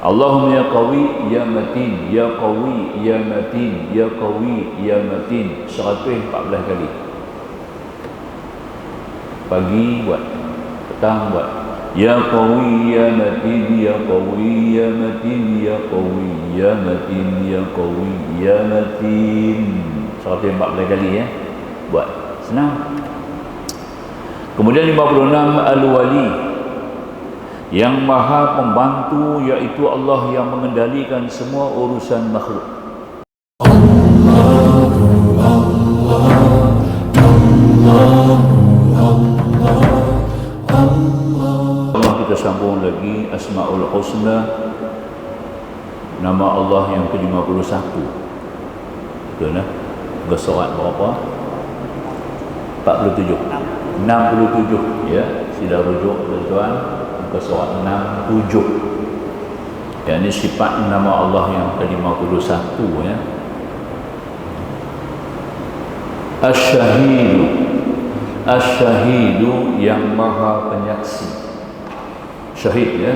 Allahumma ya qawi ya matin, ya qawi ya matin, ya qawi ya matin 114 kali. Pagi buat, petang buat. Ya qawi ya matin, ya qawi ya matin, ya qawi ya matin, ya qawi ya matin 114 kali ya. Buat. Senang. Kemudian 56 al-wali, yang maha pembantu, iaitu Allah yang mengendalikan semua urusan makhluk. Allah kita sambung lagi Asmaul Husna, nama Allah yang ke-51. Betul nah? Bersurat berapa? 47. 67 ya. Sila rujuk tuan-tuan ke surat 67. Ya, ini sifat nama Allah yang ke-51 ya. Asy-Syahidu. Asy-Syahidu yang maha penyaksi. Syahid ya.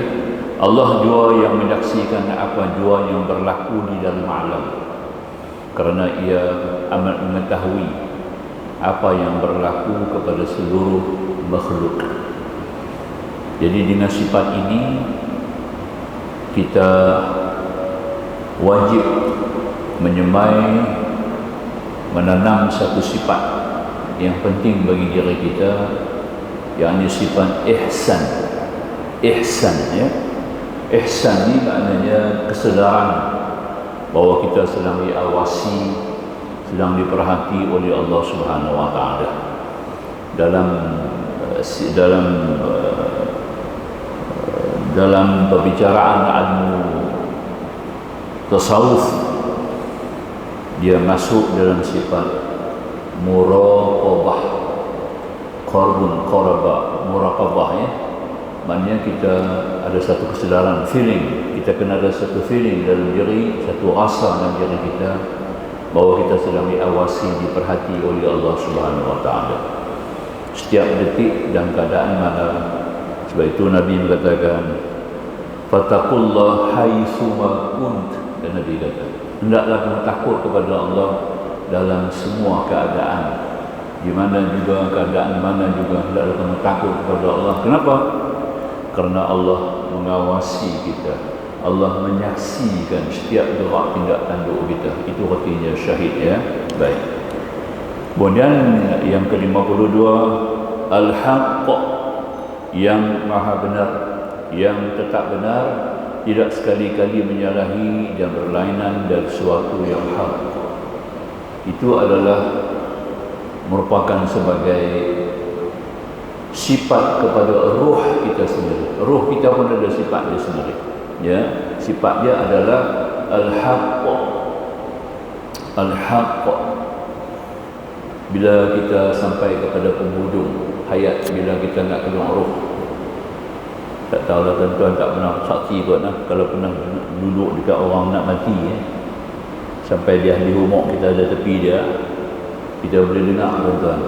Allah jua yang menyaksikan apa jua yang berlaku di dalam alam. Kerana ia amat mengetahui apa yang berlaku kepada seluruh makhluk. Jadi dengan sifat ini kita wajib menyemai, menanam satu sifat yang penting bagi diri kita, yakni sifat ihsan. Ihsan ya. Ihsan ini maknanya kesedaran bahawa kita sedang diawasi, sedang diperhati oleh Allah Subhanahu wa taala. Dalam perbicaraan ilmu tasawuf, dia masuk dalam sifat muraqabah, qarbun qaraba, muraqabah ya. Maknanya kita ada satu kesedaran, feeling, kita kena ada satu feeling dalam diri, satu rasa dalam diri kita bahawa kita sedang diawasi, diperhati oleh Allah Subhanahu wa taala setiap detik dan keadaan mana. Sebab itu Nabi mengatakan fattaqullah haitsu ma kunt, dan Nabi kata hendaklah kamu takut kepada Allah dalam semua keadaan, di mana juga keadaan mana juga hendaklah kamu takut kepada Allah. Kenapa? Kerana Allah mengawasi kita, Allah menyaksikan setiap gerak tindak tanduk kita. Itu artinya syahid ya. Baik. Kemudian yang ke-52 al-haqq, yang maha benar, yang tetap benar, tidak sekali-kali menyalahi dan berlainan dari sesuatu yang hak. Itu adalah merupakan sebagai sifat kepada ruh kita sendiri. Ruh kita pun ada sifat dia sendiri ya. Sifat dia adalah al-haqq. Al-haqq. Bila kita sampai kepada penghujung hayat, bila kita nak keluar roh, tak tahulah tuan-tuan tak pernah saksi kot nah, kalau pernah duduk dekat orang nak mati sampai di ahli rumah kita ada tepi dia, kita boleh dengar tuan-tuan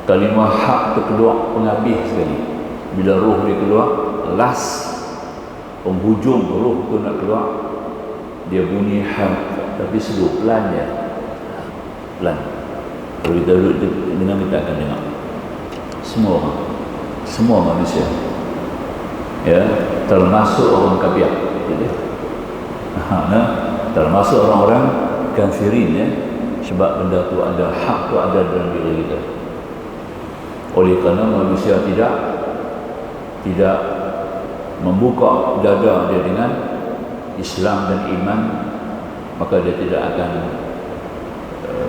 kalimah hak terkeluar penghabis sekali. Bila roh dia keluar, last penghujung roh tu nak keluar, dia bunyi hak, tapi slow, pelan je, pelan. Kalau kita duduk dengar, kita akan dengar semua orang, semua manusia ya, termasuk orang kafir gitu. Termasuk orang-orang kafirin ya, sebab benda tu ada, hak tu ada dalam diri kita. Oleh kerana manusia tidak membuka dada dia dengan Islam dan iman, maka dia tidak akan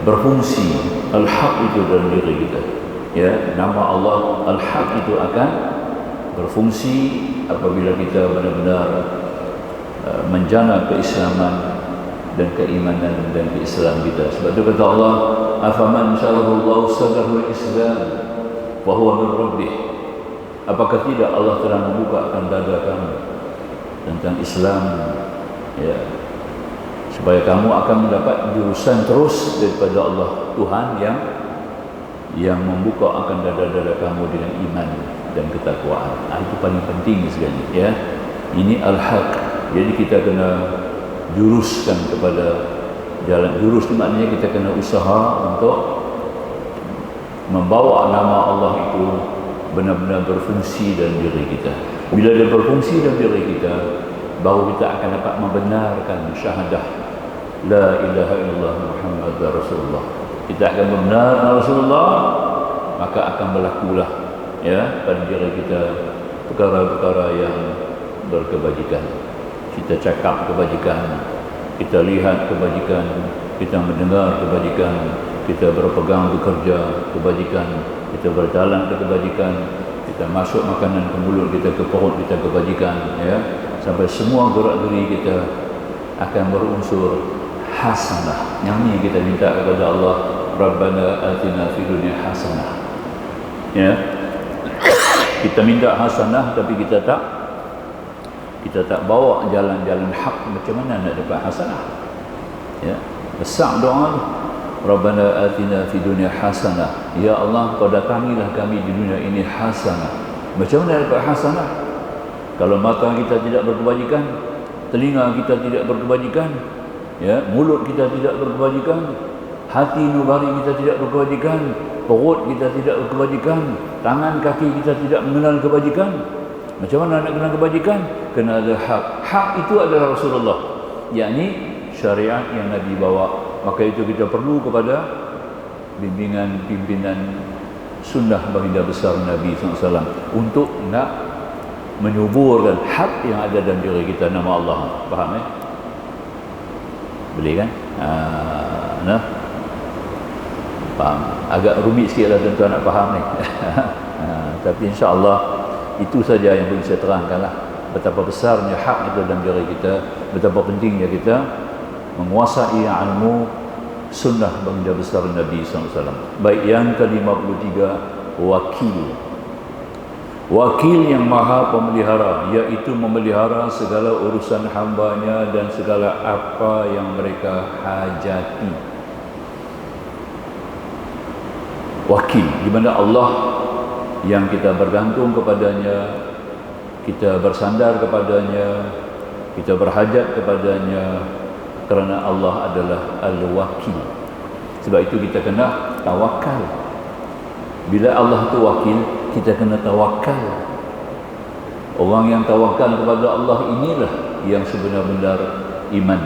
berfungsi al-haq itu dalam diri kita ya. Nama Allah al-haq itu akan berfungsi apabila kita benar-benar menjana keislaman dan keimanan dan keislam kita. Sebab itu kata Allah, afaman syarahullahu sadrahul islam wa huwa min rabbih, apakah tidak Allah telah membukakan dada kamu tentang Islam ya, supaya kamu akan mendapat jurusan terus daripada Allah Tuhan yang membuka akan dada-dada kamu dengan iman dan ketakwaan. Itu paling penting sekali ya. Ini al-haq Jadi kita kena juruskan kepada jalan. Jurus itu maknanya kita kena usaha untuk membawa nama Allah itu benar-benar berfungsi dalam diri kita. Bila dia berfungsi dalam diri kita, baru kita akan dapat membenarkan syahadah la ilaha illallah Muhammad Rasulullah. Kita akan membenarkan Rasulullah, maka akan berlakulah ya pada diri kita perkara-perkara yang berkebajikan. Kita cakap kebajikan, kita lihat kebajikan, kita mendengar kebajikan, kita berpegang bekerja kebajikan, kita berjalan ke kebajikan, kita masuk makanan ke mulut kita, ke perut kita kebajikan, ya, sampai semua gerak-geri kita akan berunsur hasanah. Yang ni kita minta kepada Allah, Rabbana atina fid dunya hasanah. Ya. Kita minta hasanah tapi kita tak bawa jalan-jalan hak. Macam mana nak dapat hasanah? Ya. Besar doa tu. Rabbana atina fid dunya hasanah. Ya Allah, kau datangilah kami di dunia ini hasanah. Macam mana dapat hasanah? Kalau mata kita tidak berkebajikan, telinga kita tidak berkebajikan, ya, mulut kita tidak berkebajikan, hati nurani kita tidak berkebajikan, perut kita tidak berkebajikan, tangan kaki kita tidak mengenal kebajikan. Macam mana nak kenal kebajikan? Kena ada hak. Hak itu adalah Rasulullah, yakni syariat yang Nabi bawa. Maka itu kita perlu kepada bimbingan pimpinan sunnah baginda besar Nabi SAW untuk nak menyuburkan hak yang ada dalam diri kita, nama Allah. Faham eh? Boleh kan? Nah, faham. Agak rumit sikit lah tuan-tuan nak faham ni. Tapi insya-Allah itu saja yang boleh saya terangkan lah. Betapa besarnya hak itu dalam diri kita, betapa pentingnya kita menguasai ilmu sunnah baginda besar Nabi SAW. Baik, yang ke-53, wakil. Wakil yang maha pemelihara, iaitu memelihara segala urusan hambanya dan segala apa yang mereka hajati. Wakil, di mana Allah yang kita bergantung kepadanya, kita bersandar kepadanya, kita berhajat kepadanya, kerana Allah adalah Al-Wakil. Sebab itu kita kena tawakal. Bila Allah tu wakil, kita kena tawakal. Orang yang tawakal kepada Allah inilah yang sebenar-benar iman.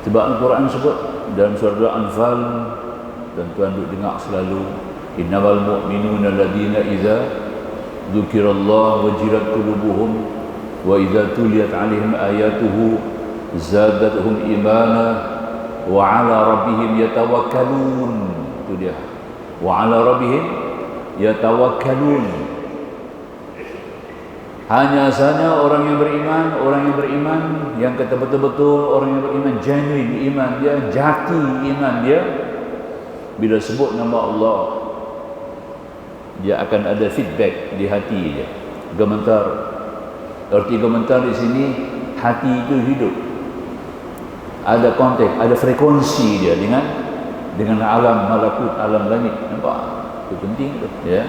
Sebab Al-Quran sebut dalam surah Al-Anfal, dan tuan duk dengar selalu, innamal mu'minuna alladhina idza dzukirallahu wajilat qulubuhum wa idza tuliyat 'alaihim ayatuhu zadatuhum imana wa 'ala rabbihim yatawakkalun. Itu dia, wa 'ala rabbihim yatawakkalun. Hanya saja orang yang beriman yang kata betul-betul, orang yang beriman genuine iman dia, jati iman dia, bila sebut nama Allah, dia akan ada feedback di hati dia, gemetar. Arti gemetar di sini, hati itu hidup, ada konteks, ada frekuensi dia dengan alam malakut, alam langit. Nampak? Itu penting tu, ya.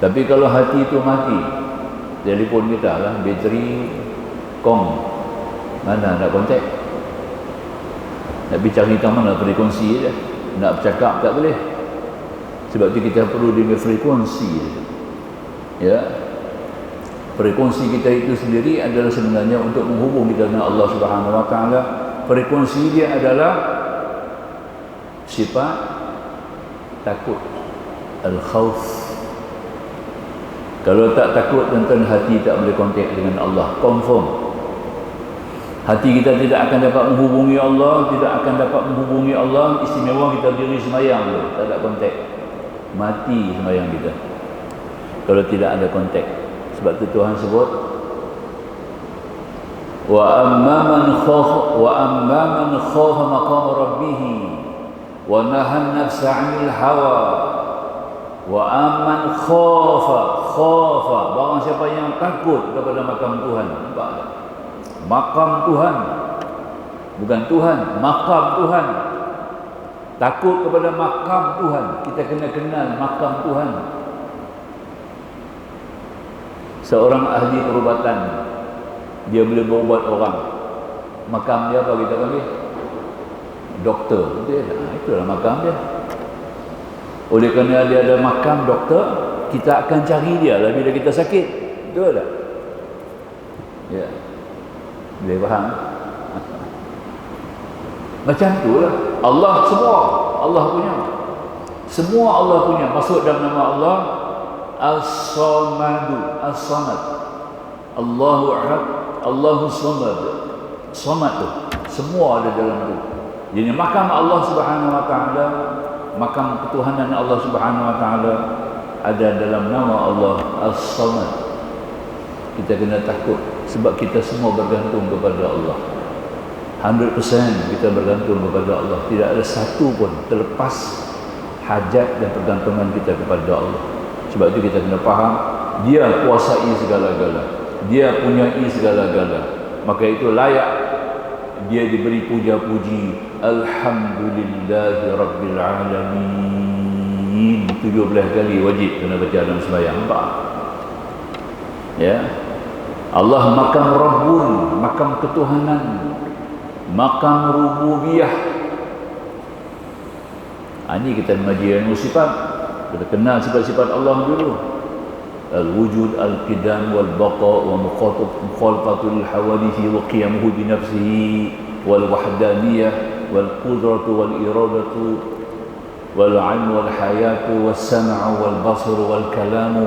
Tapi kalau hati itu mati, telefon kita lah, bateri kong, mana nak kontak, nak bincang kita mana frekuensi dia, nak bercakap tak boleh. Sebab itu kita perlu dengan frekuensi dia. Ya, frekuensi kita itu sendiri adalah sebenarnya untuk menghubung kita dengan Allah Subhanahu Wa Taala. Frekuensi dia adalah sifat takut, al-khauf. Kalau tak takut, tentang hati tak boleh kontak dengan Allah, confirm. Hati kita tidak akan dapat menghubungi Allah, istimewa kita diri semayang tu, tak ada kontak, mati semayang kita kalau tidak ada kontak. Sebab tu Tuhan sebut, wa amma man khafa maqama rabbih wa nahan nafsa 'anil hawa. Wa amman khafa, barang siapa yang takut kepada makam Tuhan. Nampak? Makam Tuhan, bukan Tuhan, makam Tuhan. Takut kepada makam Tuhan. Kita kena kenal makam Tuhan. Seorang ahli perubatan Dia boleh berubat orang. Makam dia apa kita panggil? Doktor. Itulah makam dia. Oleh kerana dia ada makam doktor, kita akan cari dia lah bila kita sakit. Betul tak? Ya. Boleh faham? Macam tu lah. Allah semua. Allah punya. Semua Allah punya. Masuk dalam nama Allah. As-Samadu. As-Samad. Allahu Ahad. Allahu Samad. Samad tu. Semua ada dalam tu. Jadi makam Allah Subhanahu Wa Taala, makam ketuhanan Allah Subhanahu Wa Taala ada dalam nama Allah As-Samad. Kita kena takut sebab kita semua bergantung kepada Allah. 100% kita bergantung kepada Allah. Tidak ada satu pun terlepas hajat dan pergantungan kita kepada Allah. Sebab itu kita kena faham, dia kuasai segala-gala, dia punyai segala-gala. Maka itu layak dia diberi puja-puji. Alhamdulillahi Rabbil Alamin. 17 kali wajib kena baca dalam sembahyang. Nampak? Ya. Allah makam Rabbun, makam ketuhanan, makam rububiyah. Ini kita mengaji ilmu sifat. Kita kenal sifat-sifat Allah dulu. Al-wujud, al-qidam, wal-baqa, wa mukhalafatul hawadithi, wa qiyamuhu binafsihi, wal-wahdaniyah, wal-qudratu, wal-iradatu, wal-ilmu, wal-hayatu, wal-sam'u, wal-basru, wal-kalamu,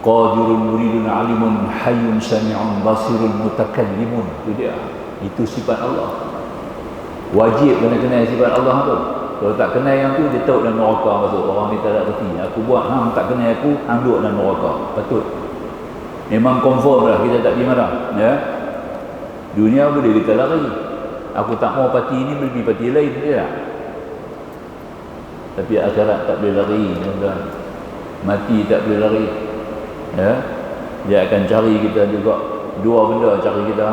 qadirun, muridun, alimun, hayyun, sami'un, basirun, mutakallimun. Itu dia. Itu sifat Allah. Wajib kena kenal sifat Allah tu. Kalau tak kenal yang tu, dia tahu dalam neraka masuk. Orang ni tak ada kerti. Aku buat, hang tak kenal aku, hang duduk dalam neraka. Patut. Memang confirm dah, kita tak pergi marah. Ya? Dunia boleh kita lari. Aku tak mau parti ini, boleh pergi parti lain. Ya? Tapi akhirat tak boleh lari. Mati tak boleh lari. Ya? Dia akan cari kita juga. Dua benda cari kita.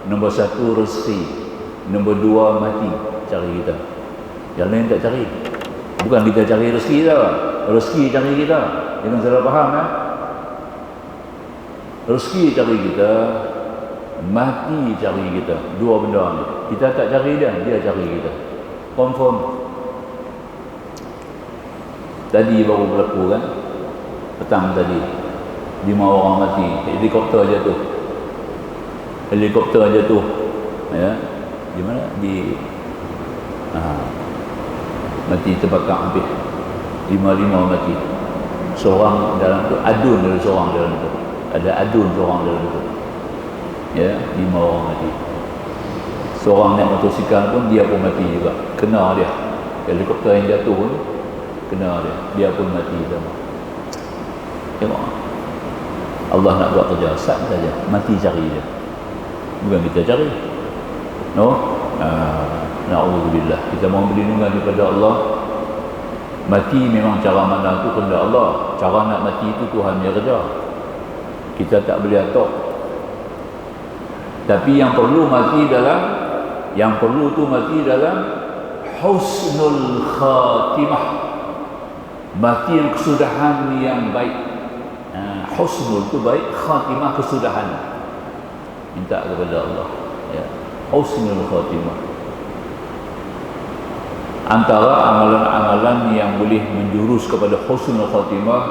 Nombor satu, rezeki. Nombor dua, mati cari kita. Yang lain tak cari. Bukan kita cari rezeki tau. Rezeki cari kita. Jangan salah faham. Rezeki cari kita, mati cari kita. Dua benda ni. Kita tak cari dia, dia cari kita. Confirm. Tadi baru berlaku kan, petang tadi 5 orang mati. Helikopter jatuh. Helikopter jatuh. Ya. Di mana? Mati terbakar hampir 5 mati. Seorang dalam tu, adun ada seorang dalam tu. Ada adun seorang dalam tu. Ya, 5 orang mati. Seorang naik motosikal pun dia pun mati juga. Kena dia. Helikopter yang jatuh pun kena dia. Dia pun mati sama. Tengok. Allah nak buat kerja sat saja. Mati cari dia. Bukan kita cari. No? Na'udzubillah. Kita mohon perlindungan kepada Allah. Mati memang cara mana tu kehendak Allah. Cara nak mati itu Tuhan yang kerja. Kita tak boleh atur. Tapi yang perlu mati dalam, yang perlu tu mati dalam husnul khatimah. Mati yang kesudahan yang baik. Husnul tu baik, khatimah kesudahan. Minta kepada Allah. Ya. Husnul khatimah. Antara amalan-amalan yang boleh menjurus kepada husnul khatimah,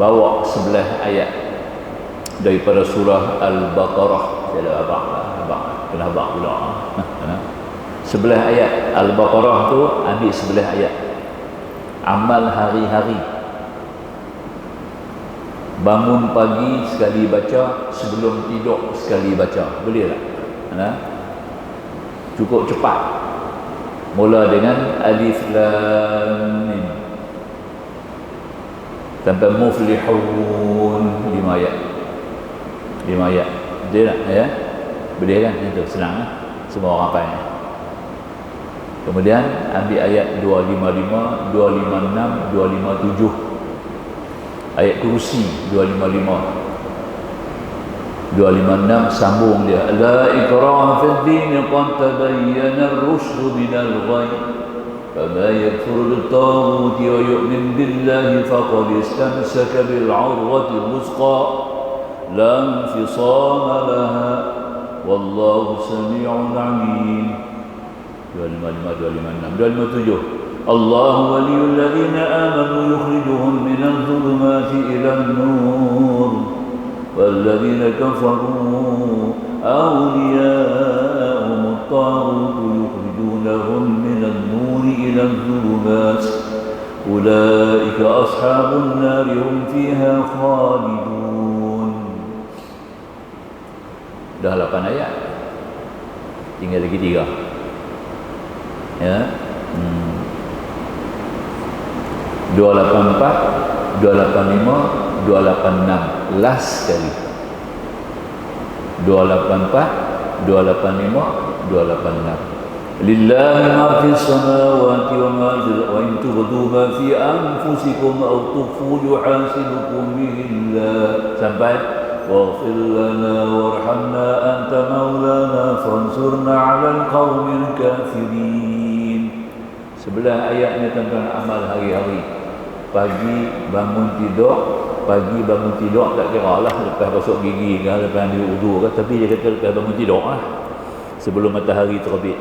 bawa 11 ayat daripada surah Al-Baqarah. Saya abang kena abang pula. 11 ayat Al-Baqarah tu, ambil 11 ayat. Amal hari-hari. Bangun pagi sekali baca, sebelum tidur sekali baca. Boleh tak? Cukup cepat. Mula dengan Alif Lam Mim sampai Muflihun, 5 ayat. 5 ayat. Betul tak? Ya? Boleh kan? Itu senang kan? Semua orang faham. Kemudian ambil ayat 255, 256, 257. Ayat kursi 255. 256 sambung dia. La ikraha fid din qad tabayyana ar-rushd min al-ghayy. Fama yakfur bil-taghut wa yu'min billahi faqad istamsaka bil-'urwati al-wuthqa لا انفصام لها والله سميع عليم. 255 الله ولي الذين آمنوا يخرجهم من الظلمات إلى النور والذين كفروا أولياءهم الطاغوت يخرجونهم من النور إلى الظلمات أولئك أصحاب النار هم فيها خالدون. Dah 8 ayat, tinggal lagi 3 ya. 284, 285, 286 last sekali. 284, 285, 286. Lillahi ma fis samawati wa ma fil ardi wa in tubdu ma fi anfusikum aw tukhfu yuhasibukum bihi Allah sampai waghfir lana warhamna anta maulana fansurna 'alal qaumil kafirin. Sebelah ayatnya tentang amal hari-hari. Pagi bangun tidur tak kira lah lepas basuh gigi ke, lepas ambil wudu ke, tapi dia kata lepas bangun tidur lah, sebelum matahari terbit.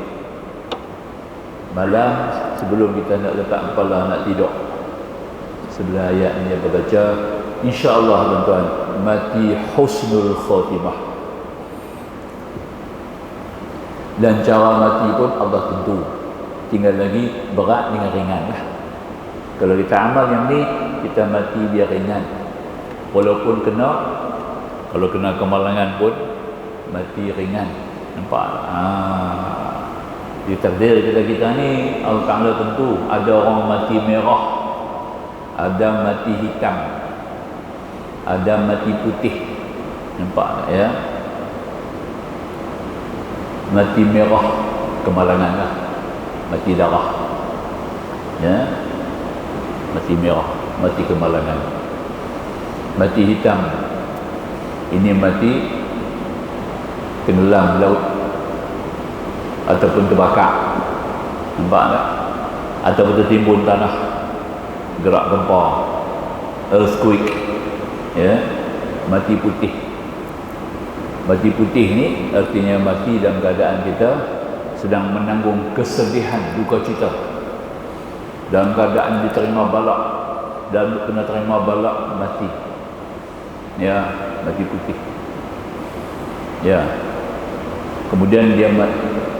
Malam sebelum kita nak letak kepala nak tidur, sebelah ayat ni dia baca, insya-Allah tuan-tuan, mati husnul khatimah. Dan cara mati pun Allah tentu, tinggal lagi berat dengan ringan lah. Kalau kita amal yang ni, kita mati biar ringan. Walaupun kalau kena kemalangan pun mati ringan. Nampak? Di takdir kita ni Allah Ta'ala tentu ada orang mati merah, ada mati hitam, ada mati putih. Nampak tak ya? Mati merah kemalangan lah, mati darah ya. Mati merah, mati kemalangan. Mati hitam, ini mati tenggelam laut ataupun terbakar. Nampak tak? Ataupun tertimbun tanah, gerak gempa, earthquake ya. Mati putih. Mati putih ni artinya mati dalam keadaan kita sedang menanggung kesedihan, duka cita, dalam keadaan diterima balak, dan kena terima balak mati ya. Mati putih ya. Kemudian dia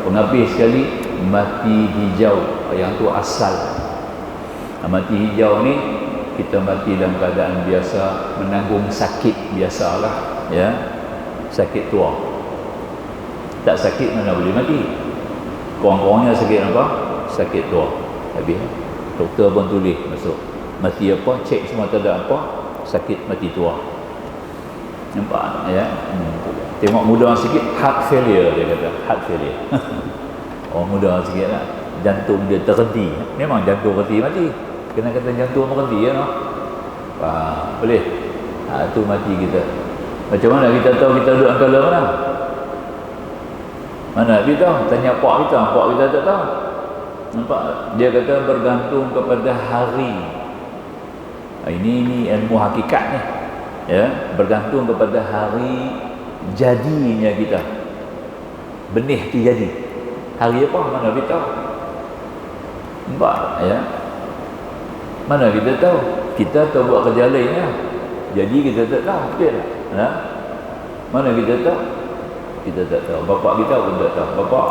penghabis sekali mati hijau, yang tu asal. Mati hijau ni kita mati dalam keadaan biasa, menanggung sakit biasalah ya. Sakit tua, tak sakit mana boleh mati. Kurang-kurangnya sakit apa? Sakit tua. Habis doktor pun tulis masuk mati apa, cek semua tak ada apa, sakit mati tua. Nampak ya? Tengok muda sikit, heart failure dia kata, heart failure. Orang muda sikit lah, jantung dia terhenti. Memang jantung terhenti mati. Kena kata jantung terhenti ya, no? Boleh. Itu mati kita. Macam mana kita tahu kita duduk angkala mana? Mana kita tahu? Tanya pak kita tak tahu. Nampak? Dia kata bergantung kepada hari. Ini ilmu hakikat ni. Ya, bergantung kepada hari jadinya kita. Benih tu jadi. Hari apa? Mana kita tahu? Nampak ya? Mana kita tahu? Kita tahu buat kerja lainnya. Jadi kita tak tahu, betul tak? Mana kita tahu? Kita tak tahu. Bapak kita pun tak tahu. Bapak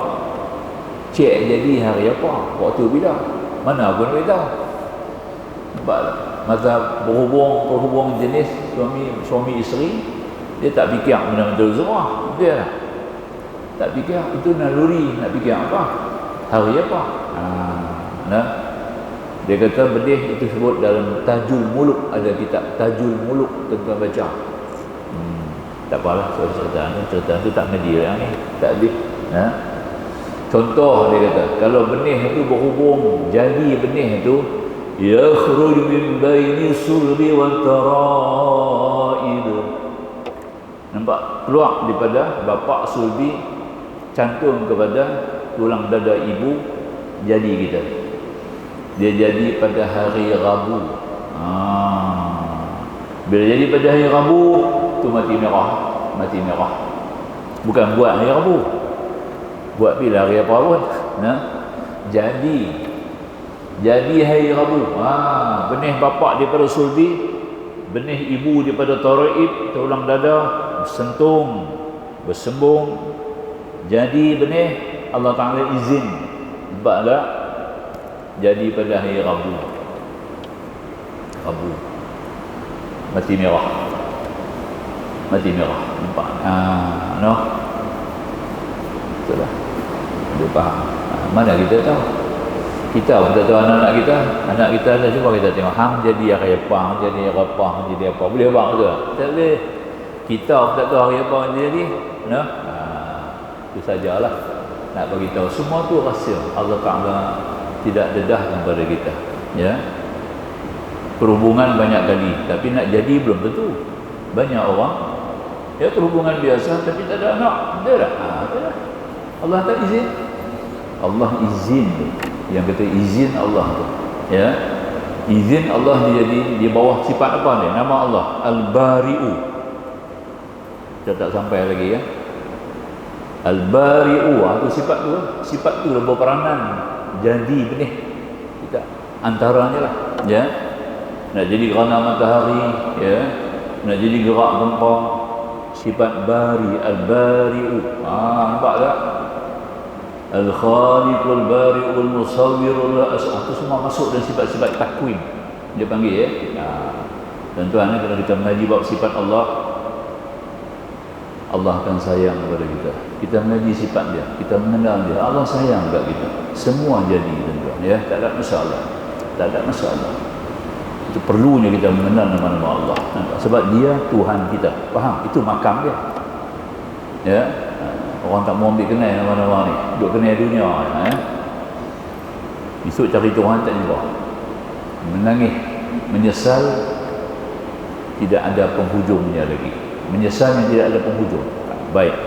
cek jadi hari apa? Waktu bila? Mana pun kita tahu. Nampak tak? Masa berhubung jenis suami isteri, dia tak fikir benda-benda semua, betul tak? Tak fikir, itu naluri, nak fikir apa? Hari apa? Dia kata benih itu sebut dalam Tajul Muluk, ada kitab Tajul Muluk, tuan-tuan baca. Tak apalah, cerita tu tak ngedi lah ni, tak habis. Contoh dia kata, kalau benih itu berhubung, jadi benih itu yakhruj min baini sulbi wa tara'id. Nampak? Keluar daripada bapak sulbi, cantum kepada tulang dada ibu, jadi kita. Dia jadi pada hari Rabu. Bila jadi pada hari Rabu, tu mati merah. Mati merah. Bukan buat hari Rabu. Buat bila hari apa pun. Nah. Jadi hari Rabu. Benih bapak daripada sulbi, benih ibu daripada taraib, tulang dada, bersentung, bersembung. Jadi benih Allah Taala izin baklah jadi pada hari Rabu. Rabu. Mati merah. Mati merah. Nampak? No. Itulah. Dia faham. Mana kita tahu? Kita pun tak tahu anak-anak kita. Anak kita ada cuba kita tengok. Hang jadi hari apa, jadi hari apa, jadi apa. Boleh bang tu? Tak boleh. Kita pun tak tahu hari apa jadi. No? Itu sajalah. Nak bagi tahu semua tu rahsia. Allah Taala tidak dedah kepada kita. Ya. Perhubungan banyak kali, tapi nak jadi belum tentu. Banyak orang ya perhubungan biasa tapi tak ada anak. Ada tak? Tak ada. Allah tak izin. Allah izin. Yang kata izin Allah tu. Ya. Izin Allah dia di bawah sifat apa ni? Nama Allah Al-Bari'u. Kita tak sampai lagi ya. Al-Bari'u itu sifat tu. Sifat tu berperanan jadi benih kita antaranya lah ya. Nak jadi gerhana matahari ya, nak jadi gerak gempa, sifat bari, al-bari'u. Nampak tak? Al-khaliqul bari'ul musawwirul itu semua masuk dalam sifat-sifat takwim dia panggil ya. Tuan-tuan kalau kita mengaji bab sifat Allah, Allah akan sayang kepada kita. Kita mengaji sifat dia, kita mengenal dia, Allah sayang dekat kita. Semua jadi tuan-tuan ya, tak ada masalah. Tak ada masalah. Itu perlunya kita mengenal nama-nama Allah. Sebab dia Tuhan kita. Faham? Itu makam dia. Ya. Orang tak mau ambil kenal nama-nama ni. Duk kenal dunia ya. Besok cari Tuhan tak jumpa. Menangis, menyesal tidak ada penghujungnya lagi. Menyesal yang tidak ada penghujung. Baik.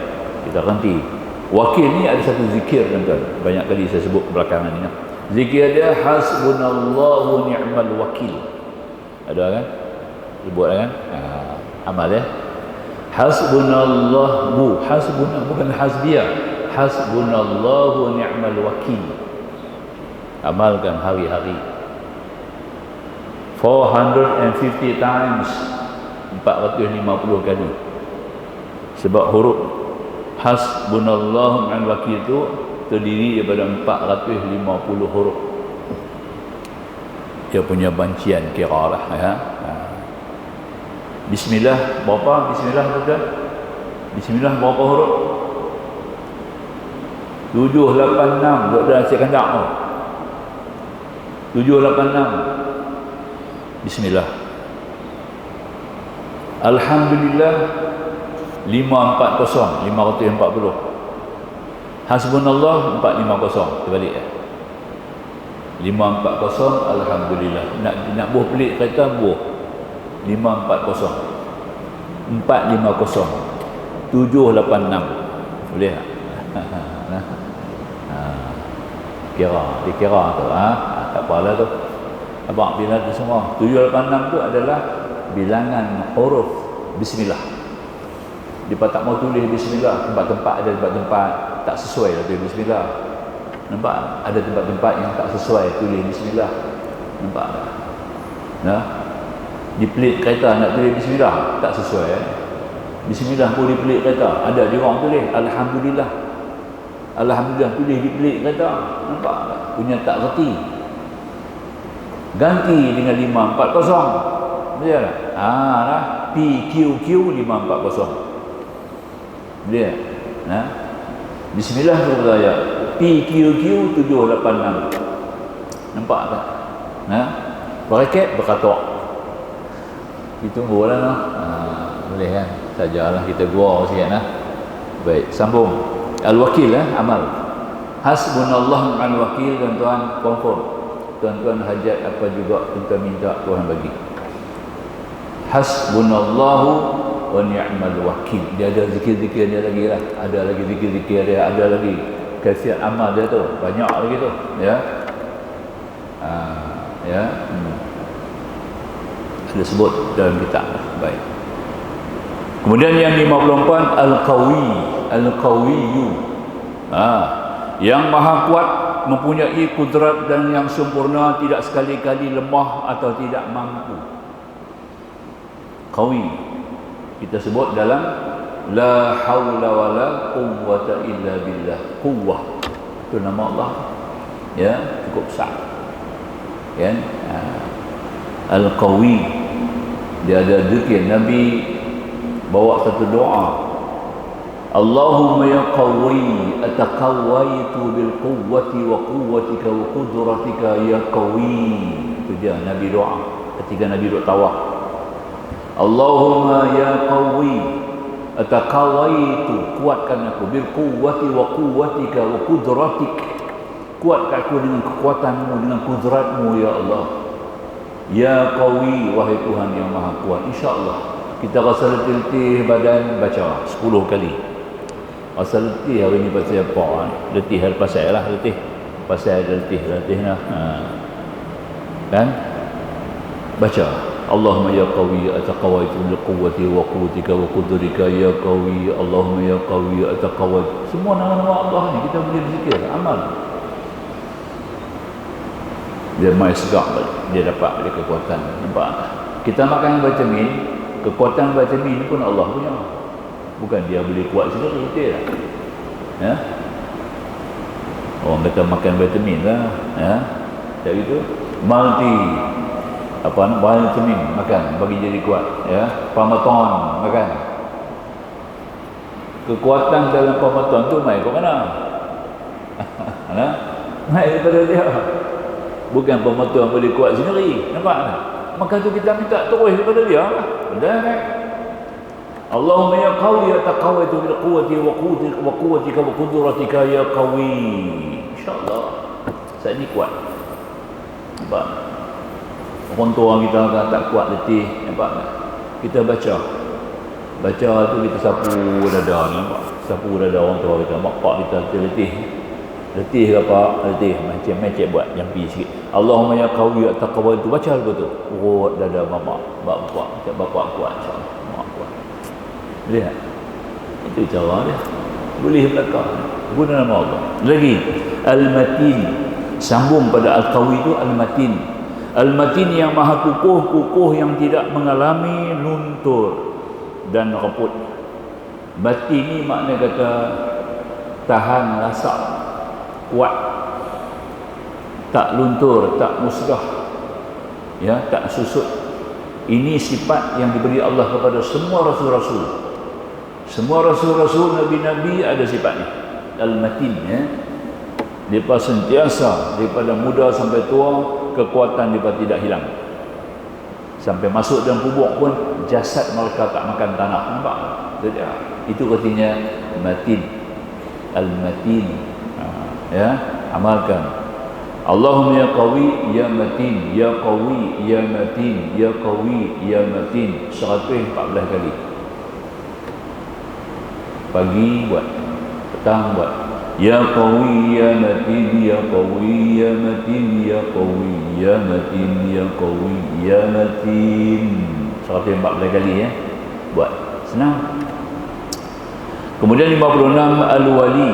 Kita ganti. Wakil ni ada satu zikir tuan-tuan. Banyak kali saya sebut belakangan ni. Zikir dia hasbunallahu ni'mal wakil. Ada kan? Sebut kan? Amal ya. Hasbunallahu, hasbuna bukan hasbiyah. Hasbunallahu ni'mal wakil. Amalkan hari-hari. 450 times, 450 kali. Sebab huruf hasbunallahu ni'mal wakil itu terdiri daripada 450 huruf. Dia punya bancian kira lah ya. Bismillah berapa? Bismillah betul? Bismillah berapa huruf? 786. Duk dah siap kandak tu. 786. Bismillah. Alhamdulillah 540. Hasbunallah 450. Terbalik ya. 540 alhamdulillah. Nak buah pelik kereta buah 540 450 786 boleh tak? Kira dikira tu tak apalah tu abang bila tu semua 786 tu adalah bilangan huruf bismillah. Dia tak mau tulis bismillah, tempat-tempat ada tempat-tempat tak sesuai lah tulis bismillah. Nampak? Ada tempat-tempat yang tak sesuai tulis bismillah. Nampak tak? Nah, di pelik kereta nak tulis bismillah tak sesuai bismillah pun di pelik kereta ada di orang tulis alhamdulillah. Alhamdulillah tulis di pelik kereta. Nampak tak? Punya tak reti. Ganti dengan 540. Betul tak? Nah, PQQ 540. Dia nah. Bismillah tu ayat PQQ 786. Nampak tak? Nah, bracket berkatok. Ditunggulah noh. Boleh kan? Sajalah kita gua sikit nah. Baik, sambung. Al-wakil amal. Hasbunallah al-wakil tuan-tuan confirm. Tuan-tuan hajat apa juga kita minta Tuhan bagi. Hasbunallahu wa ni'mal wakil. Dia ada zikir-zikir dia lagi lah. Ada lagi zikir-zikir dia, ada lagi khasiat amal dia tu. Banyak lagi tu, ya. Ada sebut dalam kitab. Baik. Kemudian yang 54, Al-Qawi, Al-Qawiyyu. Yang maha kuat, mempunyai kudrat dan yang sempurna, tidak sekali-kali lemah atau tidak mampu. Qawi kita sebut dalam la haula wala quwwata illa billah. Quwwah itu nama Allah, ya, cukup besar, kan? Al-Qawi, dia ada zikir. Nabi bawa satu doa, Allahumma ya qawi ataqawaitu bil quwwati wa quwwatika wa qudratika ya qawi. Itu dia Nabi doa ketika Nabi duduk tawaf. Allahumma ya qawi ataqawaitu, kuatkan aku, bil quwwati wa quwwatika wa qudratik, kuatkan aku dengan kekuatanmu, dengan kudratmu ya Allah. Ya qawi, wahai Tuhan yang maha kuat. InsyaAllah kita rasa letih badan, baca 10 kali. Rasa letih hari ni pasal apa? Letih hari pasal lah, letih pasal ada letih lah. Kan? Baca Allahumma ya qawi ataqawaitu bil quwwati wa quwwatika wa qudratika ya qawi. Allahumma ya qawi ataqawaitu. Semua nama-nama Allah ni kita boleh berzikir, amal. Dia mai segak balik, dia dapat ada kekuatan. Nampak tak? Kita makan vitamin, kekuatan vitamin pun Allah punya. Bukan dia boleh kuat sendiri, betul tak? Ya? Orang kata makan vitamin lah, ya? Tak gitu. Vitamin makan bagi jadi kuat, ya. Parmesan makan. Kekuatan dalam parmesan tu mai ke mana? Mai daripada dia. Bukan parmesan boleh kuat sendiri, nampak tak? Maka tu kita minta terus daripada dia lah. Benar kan? Allahumma ya qawi ataqawaitu bil quwwati wa quwwatika wa qudratika ya qawi. InsyaAllah saya ni kuat. Nampak? Orang tua kita kan tak kuat, letih, nampak tak? Kita baca tu, kita sapu dada, nampak? Sapu dada orang tua kita, bapak kita letih ke apa? Letih, macam buat jampi sikit. Allahumma ya qawi ataqawaitu, baca lagu tu, urut dada bapak macam bapak kuat, insyaAllah mak kuat. Boleh tak? Itu cara dia, boleh belakang guna nama Allah. Lagi Al-Matin, sambung pada Al-Qawi tu Al-Matin. Al-Matin yang maha kukuh yang tidak mengalami luntur dan reput. Matin ni makna kata tahan lasak, kuat, tak luntur, tak musgah, ya, tak susut. Ini sifat yang diberi Allah kepada semua rasul-rasul. Semua rasul-rasul, nabi-nabi ada sifat ni, Al-Matin, ya. Mereka sentiasa daripada muda sampai tua, kekuatan mereka tidak hilang. Sampai masuk dalam kubur pun jasad mereka tak makan tanah, nampak? Itu artinya Matin, Al-Matin. Ya, amalkan. Allahumma ya qawi ya matin, ya qawi ya matin, ya qawi ya matin 114 kali. Pagi buat, petang buat. Ya qawi ya matin, ya qawi ya matin, ya qawi ya matin, ya qawi ya matin 114 kali, ya. Buat, senang. Kemudian 56 Al-Wali,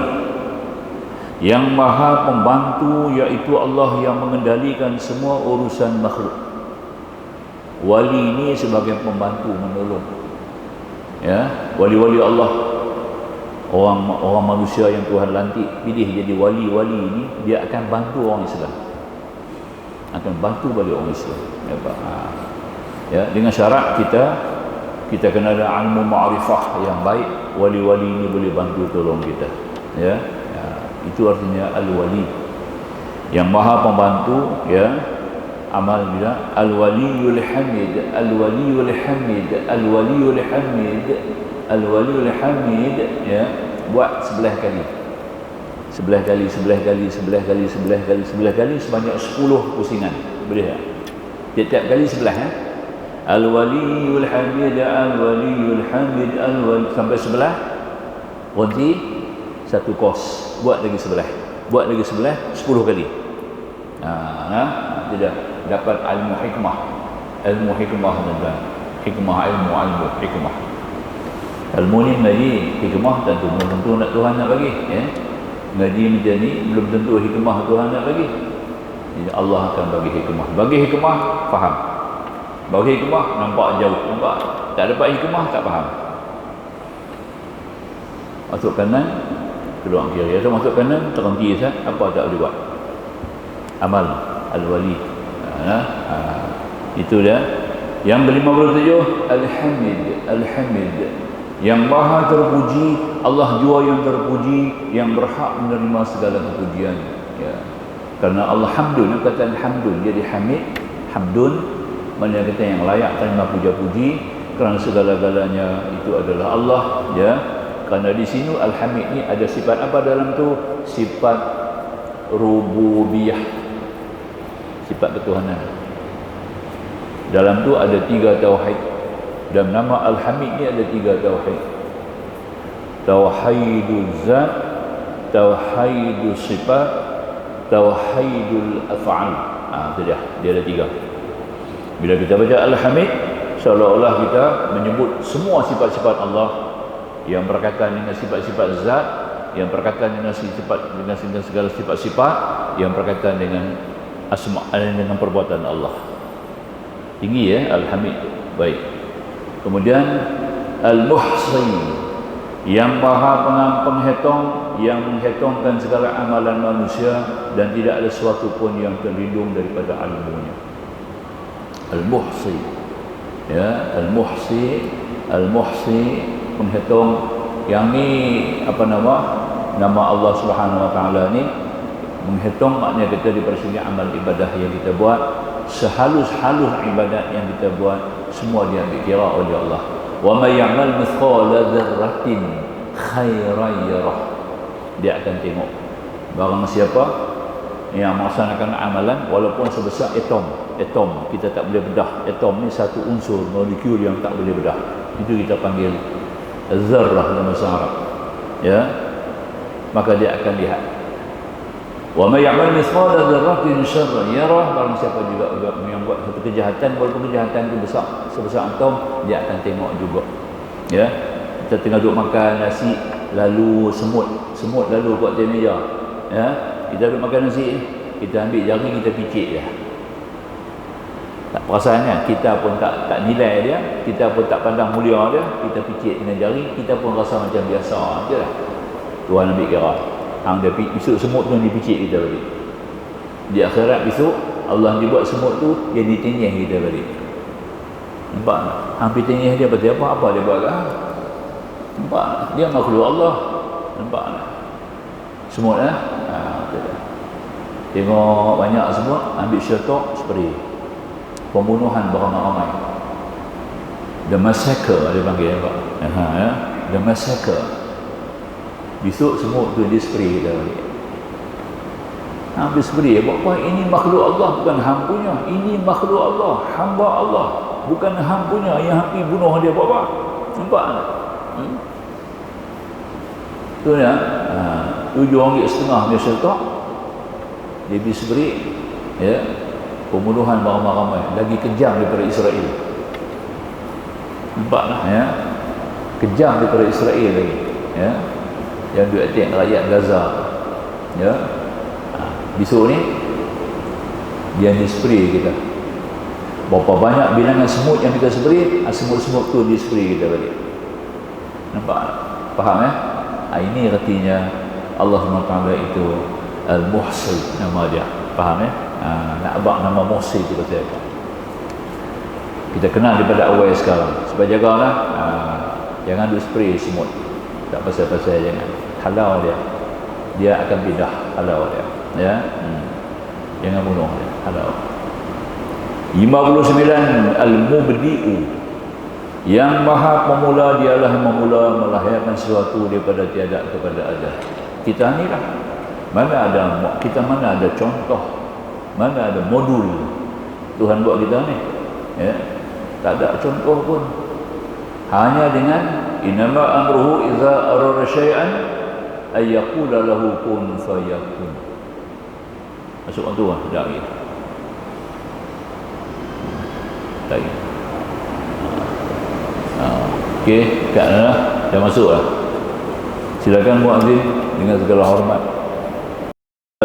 yang maha pembantu, iaitu Allah yang mengendalikan semua urusan makhluk. Wali ini sebagai pembantu, menolong, ya. Wali-wali Allah, orang manusia yang Tuhan lantik pilih jadi wali-wali ini, dia akan bantu orang Islam, akan bantu balik orang Islam, ya, dengan syarat kita kena ada ilmu ma'rifah yang baik. Wali-wali ini boleh bantu tolong kita, ya. Itu artinya Al-Wali, yang maha pembantu, ya. Amal bila Al-Waliyul Hamid, Al-Waliyul Hamid, Al-Waliyul Hamid, Al-Waliyul Hamid, ya. Buat 11 kali, 11 kali, 11 kali, 11 kali, 11 kali, 11 kali, sebanyak 10 pusingan. Boleh tak? Tiap-tiap kali 11, ya. Al-Waliyul Hamid, Al-Waliyul Hamid, Al-Wali, sampai 11. Berhenti, satu kos. Buat lagi 11, buat lagi 11, 10 kali. Tidak dapat ilmu hikmah dan hikmah, ilmu hikmah. Ilmu ni mengaji hikmah tentu belum tentu nak Tuhan nak bagi, ya. Mengaji macam ni belum tentu hikmah Tuhan nak bagi. Jadi Allah akan bagi hikmah. Bagi hikmah faham. Bagi hikmah nampak jauh, nampak. Tak dapat hikmah tak faham. Masuk kanan keluar kiri. Atau masuk kanan terhenti sah, apa tak boleh buat. Amal al-wali. Itu dia. Yang ke-57 Al-Hamid. Yang maha terpuji, Allah jua yang terpuji, yang berhak menerima segala kepujian, ya. Karena Allah hamdun, kata hamdun, jadi hamdun mana kata yang layak terima puja-puji, kerana segala-galanya itu adalah Allah, ya. Kerana di sini Al-Hamid ni ada sifat apa dalam tu? Sifat rububiyah, sifat ketuhanan. Dalam tu ada 3 tauhid. Dan nama Al-Hamid ni ada 3 tauhid. Tauhidul zat, tauhidul sifat, tauhidul af'al. Itu dia ada 3. Bila kita baca Al-Hamid, seolah-olah kita menyebut semua sifat-sifat Allah yang berkaitan dengan sifat-sifat zat, yang berkaitan dengan segala sifat-sifat yang berkaitan dengan asma, dengan perbuatan Allah. Tinggi, ya, Al-Hamid. Baik. Kemudian Al-Muhsi, yang maha penghitung, yang menghitungkan segala amalan manusia dan tidak ada sesuatu pun yang terlindung daripada ilmunya. Al-Muhsi, ya, Al-Muhsi menghitung. Yang ni apa nama Allah Subhanahu Wa Taala ni menghitung, maknanya kita di persegi amal ibadah yang kita buat, sehalus-halus ibadat yang kita buat, semua dia ambil kira oleh Allah. Wa may ya'mal mithqala dzarratin khairan yarah. Dia akan tengok barang siapa yang melaksanakan amalan walaupun sebesar atom kita tak boleh bedah. Atom ni satu unsur molekul yang tak boleh bedah. Itu kita panggil zarrah dalam bahasa Arab, ya. Maka dia akan lihat. Wa may ya'mal mithqala dzarratin syarran yarah. Barang siapa juga yang buat satu kejahatan, walaupun kejahatan itu besar sebesar atom, dia akan tengok juga, ya. Kita tengah duduk makan nasi, lalu semut lalu buat di meja, ya. Kita duduk makan nasi, kita ambil jari, kita picit dia. Tak perasan, kan? Kita pun tak nilai dia, kita pun tak pandang mulia dia, kita picit dengan jari, kita pun rasa macam biasa aje lah. Tuhan ambil kira. Hang dia besok semut tu dipicit kita balik. Di akhirat besok Allah dibuat semut tu dia ditenyih kita balik. Nampak tak? Hang ditenyih dia berarti apa dia buat kan? Nampak tak? Dia makhluk Allah. Nampak tak? Semut, tengok banyak semut, ambil syaitan spray. Pembunuhan beramai-ramai. The massacre dia panggil, nampak? Ya. The massacre. Besok semut tu dia spray kita balik. Habis spray, buat apa? Ini makhluk Allah, bukan hang punya. Ini makhluk Allah, hamba Allah, bukan hang punya. Yang hang pergi bunuh dia, buat apa? Nampak tak? Tu ya, RM7.50 dia syaitan. Dia pergi spray, ya. Pembunuhan beramai-ramai, lagi kejam daripada Israel. Nampak tak, ya? Kejam daripada Israel lagi, ya. Yang duk attack rakyat Gaza, ya. Besok ni dia spray kita. Berapa banyak bilangan semut yang kita spray, semut-semut tu dia spray kita balik. Nampak? Faham, ya? Ini artinya Allah SWT itu Al-Muhsi, nama dia. Faham, ya? Nak abang nama Muhsi tu kata apa? Kita kenal daripada awal sekarang. Supaya jagalah, jangan duk spray semut. Tak pasal-pasal, jangan. Halau dia akan bidah, halau dia, ya. Jangan bunuh dia, halau. 59 Al-Mubdi'u, yang maha pemula, dialah yang memula melahirkan sesuatu daripada tiada kepada ada. Kita ni lah, mana ada contoh, mana ada modul Tuhan buat kita ni, ya. Tak ada contoh pun. Hanya dengan innama amruhu idza arada syai'an ay yaqula lahu kun fayakun. Masuk waktu lah, sekejap lagi. Okey, dah masuk lah. Silakan muazzin dengan segala hormat.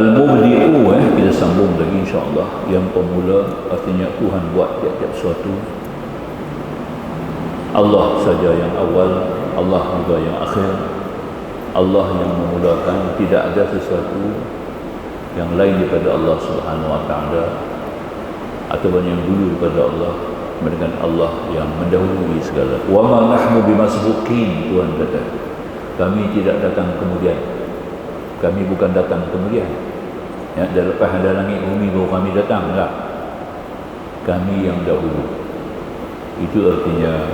Al-Mubdi'u, kita sambung lagi insya-Allah. Yang pemula artinya Tuhan buat tiap-tiap sesuatu. Allah saja yang awal, Allah juga yang akhir. Allah yang memulakan, tidak ada sesuatu yang lain daripada Allah Subhanahu wa taala ataupun yang dulu daripada Allah, melainkan Allah yang mendahului segala. Wa ma nahnu bimasbuqin, Tuhan kata. Kami tidak datang kemudian. Kami bukan datang kemudian. Ya, dah lepas ada langit bumi baru kami datang, enggak. Kami yang dahulu. Itu artinya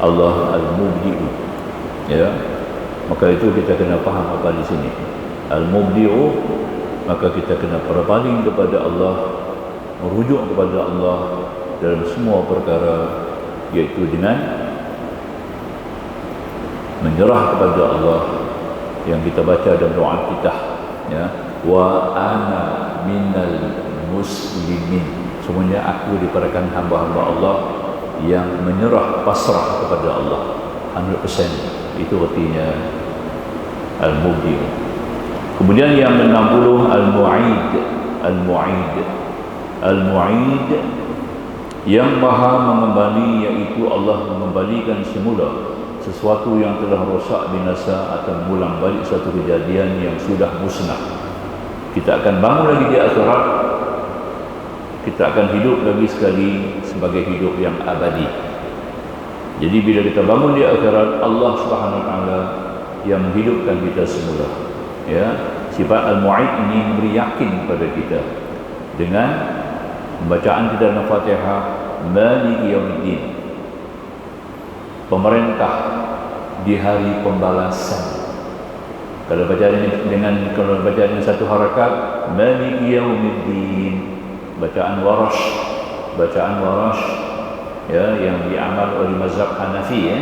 Allah Al-Mubdi'u. Ya. Maka itu kita kena faham apa di sini. Al-Mubdi'u, maka kita kena berpaling kepada Allah, merujuk kepada Allah dalam semua perkara, iaitu dengan menyerah kepada Allah yang kita baca dalam doa kita, ya, wa ana minal muslimin. Semuanya aku diperakan hamba-hamba Allah yang menyerah pasrah kepada Allah 100%. Itu artinya Al-Mubdi'. Kemudian yang ke-60 Al-Mu'id. Al-Mu'id, Al-Mu'id yang maha mengembali, iaitu Allah mengembalikan semula sesuatu yang telah rosak, binasa, atau mengulang balik satu kejadian yang sudah musnah. Kita akan bangun lagi di akhirat. Kita akan hidup lagi sekali sebagai hidup yang abadi. Jadi bila kita bangun di akhirat, Allah Subhanahu wa taala yang menghidupkan kita semula. Ya, sifat Al-Mu'id ini memberi yakin kepada kita dengan pembacaan kita dalam Fatihah, Maliki Yaumiddin, pemerintah di hari pembalasan. Kalau baca dengan satu harakat, Maliki Yaumiddin, bacaan Warash, ya, yang diamal oleh mazhab Hanafi, ya.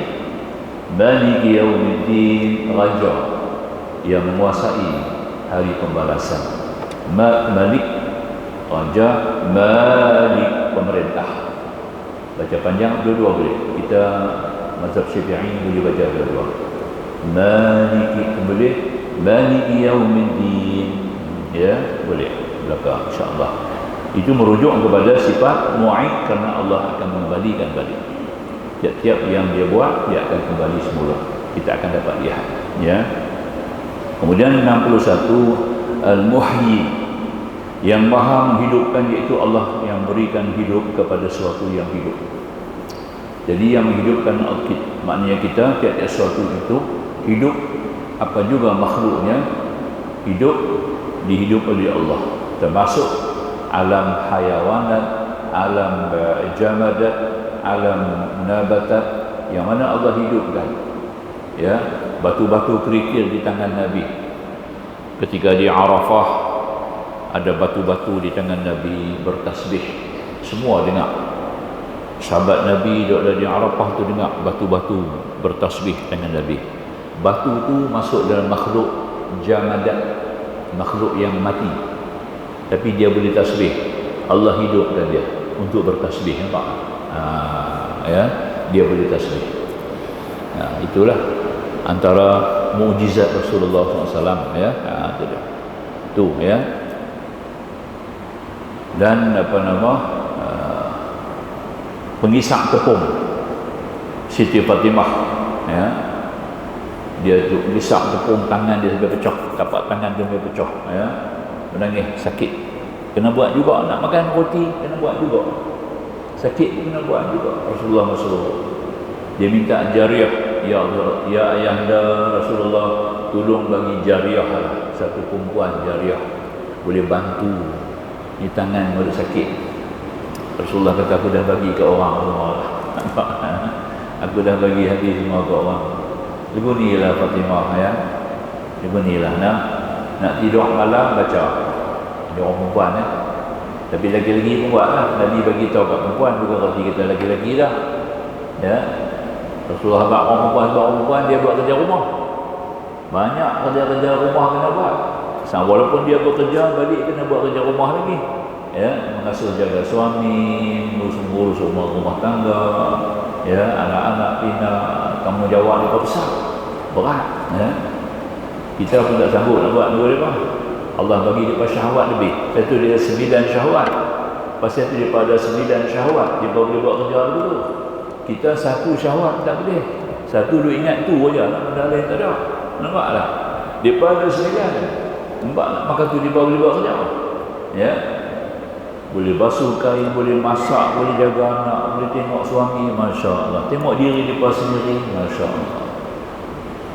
Maliki Yaumiddin, raja yang menguasai hari pembalasan. Malik, raja, Malik, pemerintah. Baca panjang dua-dua boleh. Kita mazhab Syafi'i boleh baca dua-dua. Maliki boleh, Maliki Yaumiddin, ya, boleh belakang insya-Allah. Itu merujuk kepada sifat Mu'id, kerana Allah akan mengembalikan balik. Tiap-tiap yang dia buat, dia akan kembali semula. Kita akan dapat lihat, ya. Kemudian 61 Al-Muhyi, yang maha menghidupkan, iaitu Allah yang berikan hidup kepada sesuatu yang hidup. Jadi yang menghidupkan maknanya kita, tiap-tiap sesuatu itu hidup, apa juga makhluknya hidup, dihidup oleh Allah, termasuk alam hayawanat, alam jamadat, alam nabatat, yang mana Allah hidupkan. Ya, batu-batu kerikil di tangan Nabi ketika di Arafah, ada batu-batu di tangan Nabi bertasbih. Semua dengar, sahabat Nabi duduk di Arafah tu dengar batu-batu bertasbih tangan Nabi. Batu tu masuk dalam makhluk jamadat, makhluk yang mati, tapi dia boleh tasbih. Allah hidupkan dia untuk bertasbih, nampak? Ya, dia boleh tasbih. Itulah antara mukjizat Rasulullah SAW, ya. Itu dia. Tu, ya. Dan pengisap tepung Siti Fatimah, ya. Dia tu pengisap tepung, tangan dia sampai pecah, tapak tangan dia sampai pecah, ya. Menangis, sakit. Kena buat juga, nak makan roti kena buat juga, sakit pun kena buat juga. Rasulullah masuk, dia minta jariah, ya Allah, ya ayahanda Rasulullah, tolong bagi jariah lah, satu perempuan jariah boleh bantu di tangan ada sakit. Rasulullah kata, aku dah bagi ke orang semua lah. Nampak? Aku dah bagi hadis semua ke orang. Beginilah Fatimah, ya. Beginilah nak tidur malam baca. Ada orang perempuan, ya. Tapi lagi-lagi pun buat lah. Nabi bagi tahu kat perempuan, bukan kerti kita lagi-lagi dah, ya. Rasulullah buat orang perempuan, dia buat kerja rumah. Banyak kerja-kerja rumah kena buat. Walaupun dia bekerja, balik kena buat kerja rumah lagi, ya. Mengasuh jaga suami, ngurus rumah tangga, ya, anak-anak pinak, tanggungjawab mereka besar, berat, ya. Kita pun tak sanggup nak buat dua mereka. Allah bagi dia syahwat lebih. Satu dia 9 syahwat. Pasal tu dia ada 9 syahwat, dia boleh buat kerja dulu. Kita 1 syahwat tak boleh. Satu duk ingat tu aja, nak benda lain tak ada. Nampak tak? Dia ada 9. Nampak tak? Maka tu dia boleh buat kerja. Ya. Boleh basuh kain, boleh masak, boleh jaga anak, boleh tengok suami, masya-Allah. Tengok diri dia sendiri, masya-Allah.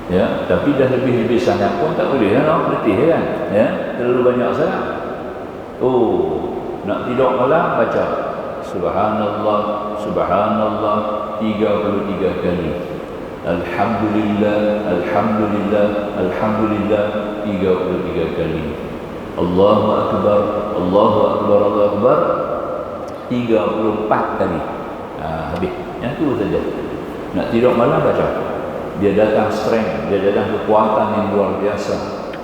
Ya, tapi dah lebih sangat pun tak boleh kan, letih kan. Ya, terlalu banyak sangat. Oh, nak tidur malam baca subhanallah, subhanallah 33 kali. Alhamdulillah, alhamdulillah, alhamdulillah 33 kali. Allahu akbar, Allahu akbar, Allahu akbar 34 kali. Habis. Yang tu saja. Nak tidur malam baca. Dia datang strength, dia datang kekuatan yang luar biasa.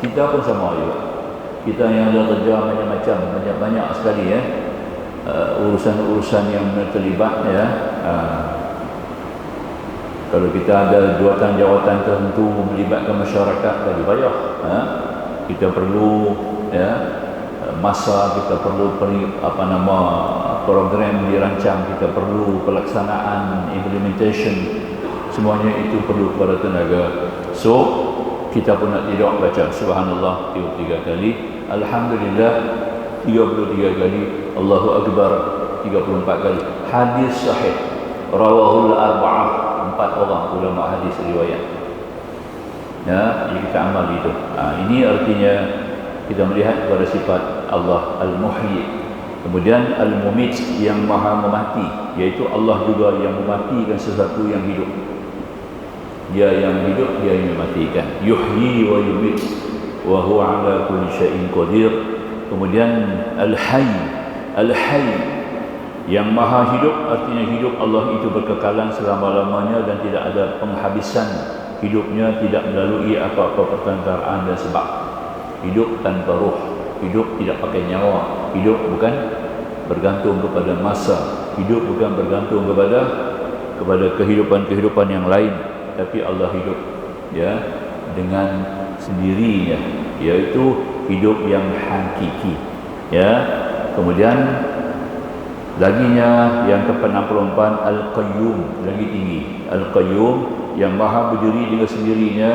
Kita pun sama juga. Kita yang ada kerja macam-macam, banyak sekali ya. Urusan-urusan yang terlibat ya. Kalau kita ada jawatan-jawatan tertentu melibatkan masyarakat, tadi banyak. Kita perlu ya, masa, kita perlu program dirancang, kita perlu pelaksanaan, implementation, semuanya itu perlu kepada tenaga. So kita pun nak tidur baca subhanallah 33 kali, alhamdulillah 33 kali, Allahu akbar 34 kali. Hadis sahih rawahul arba'ah, 4 orang ulama hadis riwayat. Ya, jadi kita amal itu. Ini artinya kita melihat kepada sifat Allah Al-Muhyi, kemudian Al-Mumit yang maha memati, iaitu Allah juga yang mematikan sesuatu yang hidup. Dia yang hidup, dia yang mematikan. Yuhyi wa yumit wa huwa ala kulli syai'in qadir. Kemudian Al-Hayy, Al-Hayy yang maha hidup, artinya hidup Allah itu berkekalan selama-lamanya dan tidak ada penghabisan. Hidupnya tidak melalui apa-apa pertentangan dan sebab. Hidup tanpa roh, hidup tidak pakai nyawa, hidup bukan bergantung kepada masa, hidup bukan bergantung kepada kehidupan-kehidupan yang lain, tapi Allah hidup ya dengan sendirinya, yaitu hidup yang hakiki ya. Kemudian laginya yang ke-64 Al-Qayyum, lagi tinggi. Al-Qayyum yang maha berdiri dengan sendirinya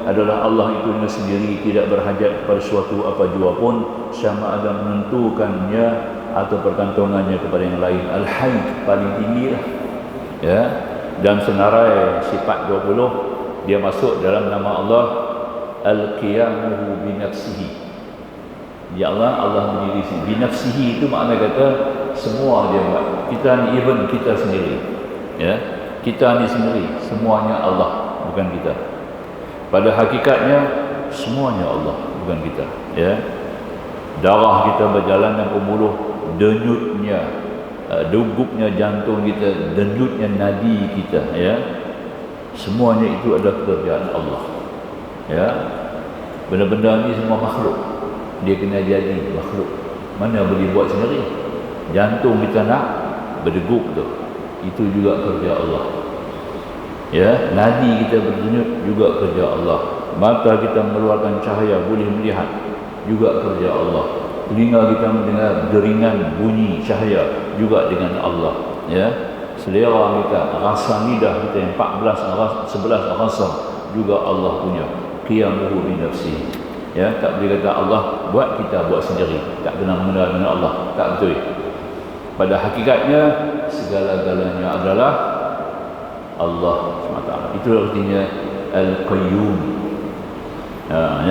adalah Allah itu dengan sendiri, tidak berhajat kepada suatu apa jua pun, sama ada menentukannya atau pergantungannya kepada yang lain. Al-Hayy paling tinggi lah ya. Dan senarai sifat 20 dia masuk dalam nama Allah Al-Qiyamuhu binafsihi. Ya Allah, Allah berdiri sendiri. Binafsihi itu makna kata semua dia buat. Kita ni, even kita sendiri ya, kita ni sendiri semuanya Allah, bukan kita. Pada hakikatnya semuanya Allah, bukan kita ya. Darah kita berjalan dan pembuluh, denyutnya, degupnya jantung kita, denyutnya nadi kita ya, semuanya itu adalah pekerjaan Allah ya. Benda-benda ni semua makhluk, dia kena jadi makhluk, mana boleh buat sendiri. Jantung kita nak berdegup tu, itu juga kerja Allah ya. Nadi kita berdenyut juga kerja Allah. Mata kita mengeluarkan cahaya, boleh melihat, juga kerja Allah. Telinga kita mendengar deringan bunyi cahaya, juga dengan Allah ya. Selera kita, rasa lidah kita yang 11 rasa, juga Allah punya. Qiyamuhu bi nafsihi ya. Tak boleh kata Allah buat, kita buat sendiri, tak kena mengenal dengan Allah, tak betul. Pada hakikatnya segala-galanya adalah Allah SWT. Itu artinya Al-Qayyum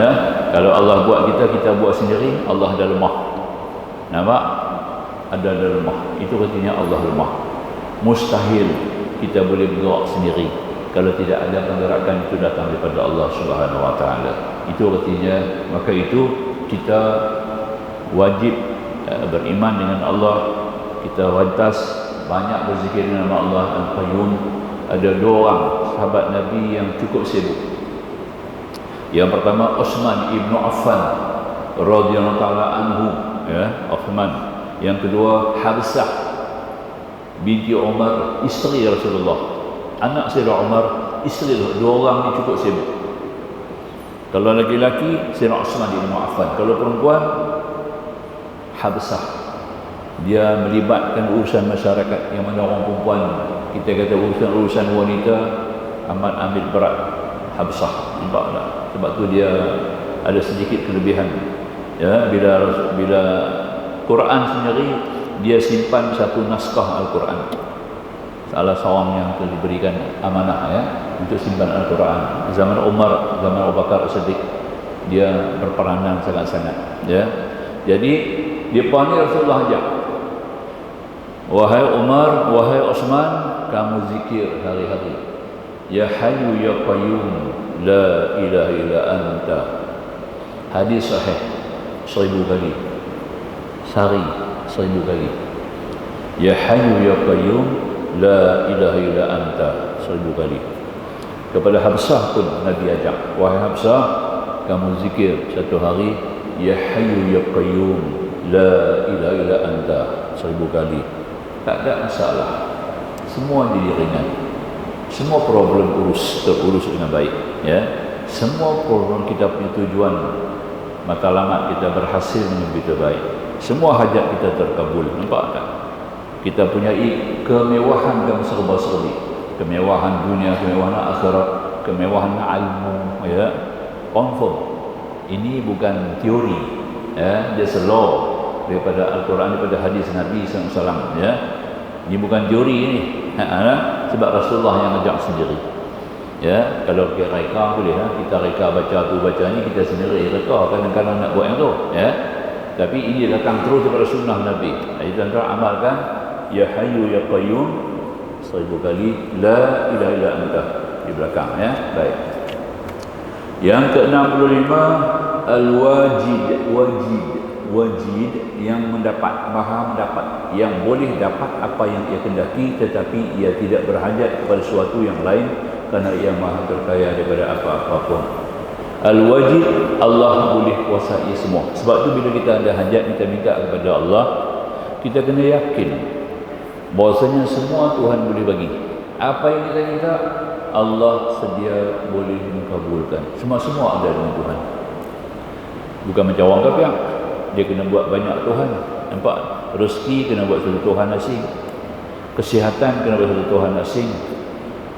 ya. Kalau Allah buat kita, kita buat sendiri, Allah ada lemah. Nampak? Ada lemah. Itu artinya Allah lemah. Mustahil kita boleh bergerak sendiri. Kalau tidak ada penggerakan, itu datang daripada Allah Subhanahu Wa Taala. Itu artinya, maka itu kita wajib beriman dengan Allah. Kita wantas banyak berzikir dengan nama Allah Al-Qayyum. Ada 2 orang sahabat Nabi yang cukup sibuk. Yang pertama Utsman ibnu Affan radhiyallahu taala anhu ya, Utsman. Yang kedua Habsah binti Umar, isteri Rasulullah, anak Sayyidina Umar isteri dua orang ni cukup sibuk. Kalau laki-laki, Sayyidina Osman bin Affan. Kalau perempuan, Habsah. Dia melibatkan urusan masyarakat yang mana orang perempuan, kita kata urusan wanita amat ambil berat. Habsah, nampak tak? Sebab tu dia ada sedikit kelebihan. Ya, bila Quran sendiri dia simpan satu naskah Al-Quran. Salah seorang yang telah diberikan amanah ya untuk simpan Al-Quran. Zaman Umar, zaman Abu Bakar As-Siddiq, dia berperanan sangat-sangat. Ya, jadi dia panggil Rasulullah ajak, wahai Umar, wahai Osman, kamu zikir hari-hari. Ya Hayyu Ya Qayyum, la ilaha illa anta. Hadis sahih 1000 kali. Sehari 1000 kali. Ya Hayyu Ya Qayyum, la ilaha illa anta 1000 kali. Kepada Habsah pun Nabi ajak, wahai Habsah, kamu zikir satu hari Ya Hayyu Ya Qayyum, la ilaha illa anta 1000 kali. Tak ada masalah, semua jadi ringan, semua problem terurus dengan baik ya. Semua problem kita punya tujuan, matlamat kita berhasil dengan begitu baik, semua hajat kita terkabul. Nampak tak? Kita punya kemewahan dan serba-serbi, kemewahan dunia, kemewahan akhirat, kemewahan ilmu ya. Confirm ini bukan teori ya, dia law daripada Al-Quran, daripada hadis Nabi SAW ya. Ini bukan teori ini sebab Rasulullah yang ajak sendiri ya. Kalau kita reka boleh kita reka baca tu baca ni, kita sendiri reka kadang-kadang nak buat yang tu ya. Tapi ini datang terus daripada sunnah Nabi. Kita amalkan Ya Hayyu Ya Qayyum 1000 kali, la ilaha illa anta di belakang ya. Baik. Yang ke-65 al-wajid. Wajid yang mendapat, maha mendapat, yang boleh dapat apa yang ia kendaki, tetapi ia tidak berhajat kepada sesuatu yang lain kerana ia maha terkaya daripada apa-apa pun. Al-wajid, Allah boleh kuasai semua. Sebab tu bila kita ada hajat, kita minta kepada Allah, kita kena yakin bahwasanya semua Tuhan boleh bagi. Apa yang kita minta, Allah sedia boleh mengabulkan. Semua ada dengan Tuhan. Bukan macam orang kafir, dia kena buat banyak Tuhan. Nampak? Rezeki kena buat satu Tuhan asing, kesihatan kena buat satu Tuhan asing,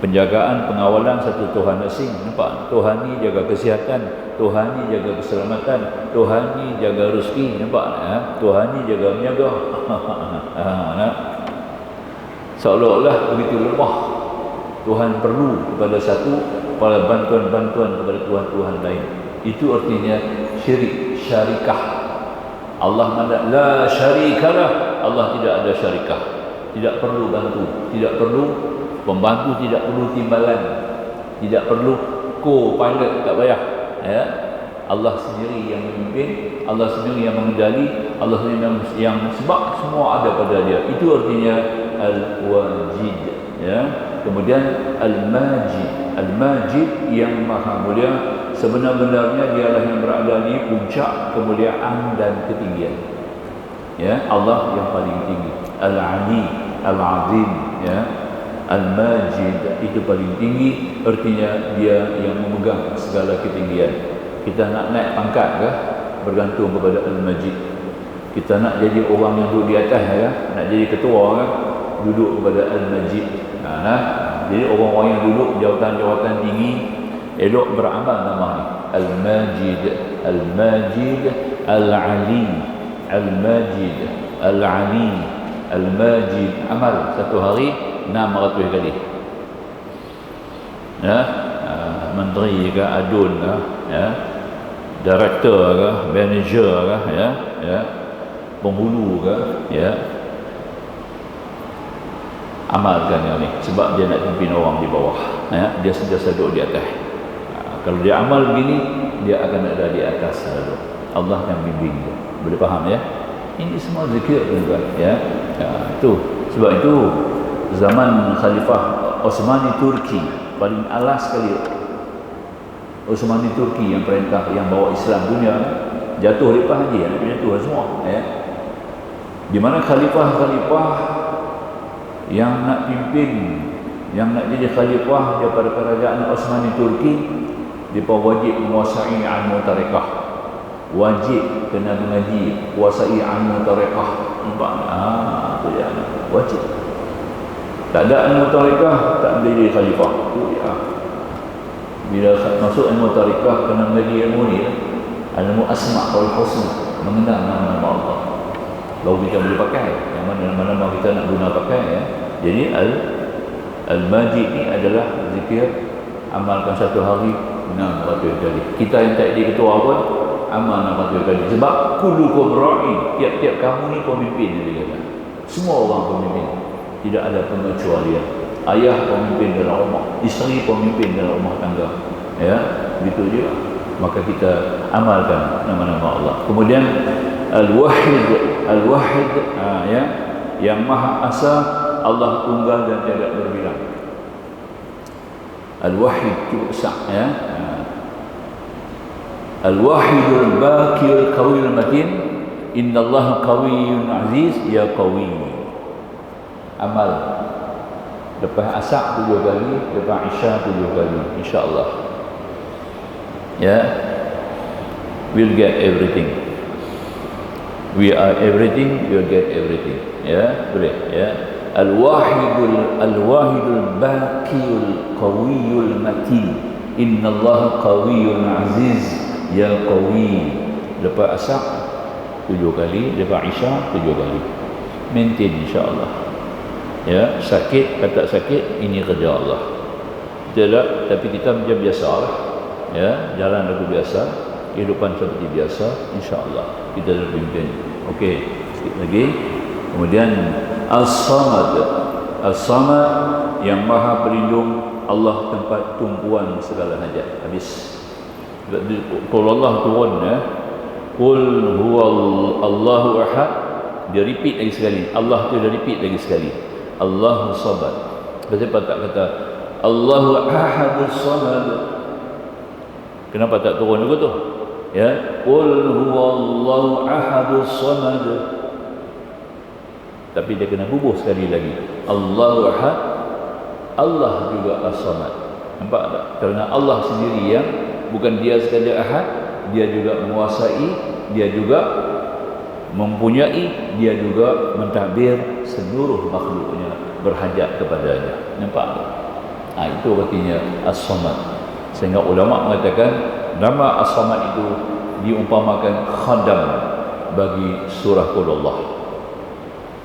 penjagaan, pengawalan satu Tuhan asing. Nampak? Tuhan ni jaga kesihatan, Tuhan ni jaga keselamatan, Tuhan ni jaga rezeki. Nampak? Tuhan ni jaga menjaga. Seolah-olah begitu lemah. Tuhan perlu kepada satu, pada bantuan-bantuan kepada Tuhan-Tuhan lain. Itu artinya syirik, syarikah. Allah mana la syarikalah, Allah tidak ada syarikah, tidak perlu bantu, tidak perlu pembantu, tidak perlu timbalan, tidak perlu co-pilot, tak payah ya. Allah sendiri yang memimpin, Allah sendiri yang mengendali, Allah sendiri yang sebab semua ada pada dia. Itu artinya al-wajid ya. Kemudian al-majid, al-majid yang maha mulia, sebenar-benarnya dialah yang berada di puncak kemuliaan dan ketinggian ya. Allah yang paling tinggi, al-ali, al-azim ya. Al-majid itu paling tinggi, artinya dia yang memegang segala ketinggian. Kita nak naik pangkat ke, bergantung kepada al-majid. Kita nak jadi orang yang duduk di atas ya, nak jadi ketua ke, duduk kepada al-majid. Jadi orang-orang yang duduk jawatan-jawatan tinggi, elok beramal nama ni al-majid, al-majid, al-ali, al-majid, al-ali, al-majid. Amal satu hari 600 kali ya. Menteri ke, adun ke ya, director ke, manager ke ya, penghulu ke ya. Amalkan yang ni sebab dia nak pimpin orang di bawah ya. Dia sentiasa duduk di atas. Kalau dia amal begini, dia akan ada di atas selalu. Allah yang bimbing dia. Boleh faham ya? Ini semua zikir tuan ya. Itu sebab itu zaman Khalifah Osmani Turki paling alas sekali. Osmani Turki yang perintah, yang bawa Islam dunia, jatuh lepas haji, jatuh semua ya. Di mana khalifah-khalifah yang nak pimpin Yang nak jadi khalifah daripada kerajaan Osmani Turki, dia wajib menguasai ilmu tarekah, wajib kena mengaji, kuasai ilmu tarekah. Nampak? Tu dia, wajib. Tak ada ilmu tarekah, tak boleh jadi khalifah. Tu dia. Bila masuk ilmu tarekah, kena mengaji ilmu ni, ilmu asma' wal husna, mengenal nama-nama Allah, baru kita boleh pakai. Yang mana nama-nama kita nak guna pakai, ya. Jadi Al-Majid ni adalah zikir, amalkan satu hari 600 kali. Kita yang tak jadi ketua pun amal 600 kali. Sebab kullukum ra'in, tiap-tiap kamu ni pemimpin, dia kata. Semua orang pemimpin, tidak ada pengecualian. Ayah pemimpin dalam rumah, isteri pemimpin dalam rumah tangga, ya, begitu juga. Maka kita amalkan nama-nama Allah. Kemudian Al-Wahid, ya, yang Maha Asa, Allah tunggal dan tidak berbilang. Al-Wahid cukup besar, ya. Al-Wahidul Baqiyul Qawiyul Matin, innallaha qawiyyun aziz ya qawi. Amal lepas Asar 7 kali, lepas Isya 7 kali, insya-Allah. Ya, we'll get everything. We are everything, we'll get everything. Ya, boleh, ya. Al-Wahidul Baqiyul Qawiyul Matin, innallaha qawiyyun aziz ya qawi. Lepas Asar 7 kali, lepas Isya 7 kali. Maintain, insya-Allah. Ya, sakit kata sakit, ini kerja Allah. Tidak, tapi kita macam biasa lah. Ya, jalan lagu biasa, kehidupan seperti biasa, insya-Allah kita dah pimpin. Okey, sikit lagi. Kemudian As-Samad. As-Samad yang Maha Pelindung, Allah tempat tumpuan segala hajat. Habis. Kalau Allah turun, ya, Qul huwallahu ahad, dia repeat lagi sekali. Allah tu dia repeat lagi sekali. Allahu Samad. Kenapa tak kata Allahu Ahadus Samad? Kenapa tak turun lagu tu? Ya, Qul huwallahu Ahadus Samad. Tapi dia kena bubuh sekali lagi. Allahu Ahad, Allah juga As-Samad. Nampak tak? Kerana Allah sendiri yang bukan dia sekadar Ahad, dia juga menguasai, dia juga mempunyai, dia juga mentadbir seluruh makhluknya berhajat kepadanya. Nampak tak? Itu artinya As-Samad. Sehingga ulama mengatakan nama As-Samad itu diumpamakan khadam bagi surah Qul-Allah.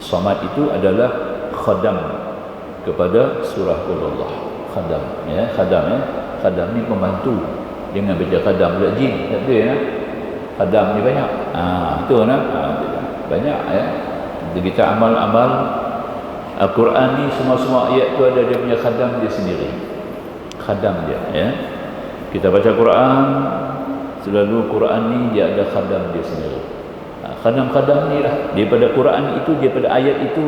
Samad itu adalah khadam kepada surah Qul-Allah. Khadam, ya, khadam, ya. Khadam ni pembantu. Jangan baca khadam pula jin, tak ada, ya. Khadam ni banyak. Itu kan? Banyak, ya. Jadi kita amal-amal Al-Quran ni, semua ayat tu ada dia punya khadam dia sendiri. Khadam dia, ya. Kita baca Quran, selalu Quran ni dia ada khadam dia sendiri. Khadam-khadam ni lah, daripada Quran itu, daripada ayat itu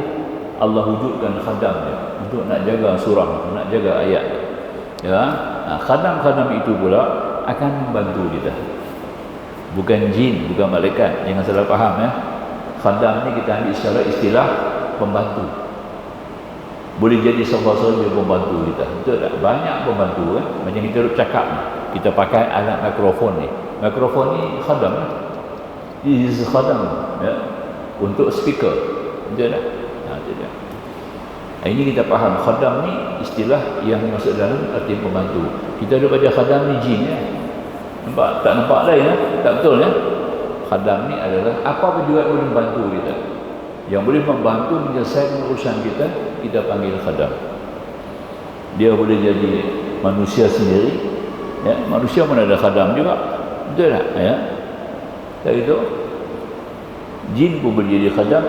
Allah wujudkan khadam dia untuk nak jaga surah, nak jaga ayat, ya. Khadam-khadam itu pula akan membantu kita. Bukan jin, bukan malaikat, jangan salah faham, ya. Khadam ni kita ambil secara istilah pembantu. Boleh jadi sahaja pembantu kita. Betul tak? Banyak pembantu, kan? Macam kita duduk cakap ni, kita pakai alat mikrofon ni. Mikrofon ni khadam, kan? This is khadam, ya, untuk speaker. Betul tak? Betul tak? Ini kita faham khadam ni istilah yang masuk dalam arti pembantu. Kita ada baca khadam ni jin, ya. Nampak? Tak nampak lain, ya? Tak betul, ya? Khadam ni adalah apa juga boleh membantu kita. Yang boleh membantu menyelesaikan urusan kita, kita panggil khadam. Dia boleh jadi manusia sendiri, ya. Manusia pun ada khadam juga. Betul tak? Ya. Dari itu jin pun boleh jadi khadam,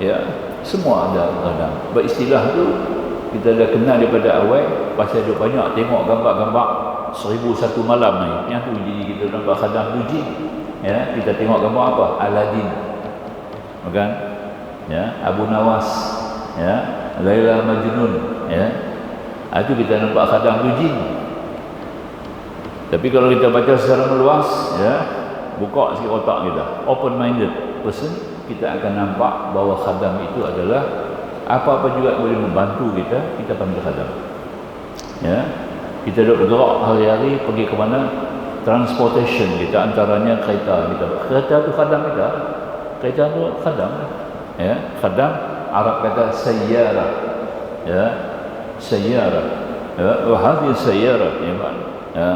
ya. Semua ada khadam. Beristilah tu kita dah kenal daripada awal, pasal ada banyak tengok gambar-gambar 1001 malam ni. Yang tu jadi kita nampak khadam tu jin. Ya, kita tengok gambar apa? Aladin. Bukan? Ya, Abu Nawas, ya, Laila Majnun, ya. Itu kita nampak khadam tu jin. Tapi kalau kita baca secara meluas, ya, buka sikit otak kita, open minded person, kita akan nampak bahawa khadam itu adalah apa-apa juga boleh membantu kita, kita panggil khadam. Ya, kita duduk bergerak hari-hari pergi ke mana? Transportation kita, antaranya kereta kita. Kereta tu khadam kita. Kereta tu khadam. Ya, khadam Arab kata sayyara. Ya, sayyara. Ya, wa hadhihi sayyara ya kan. Ya.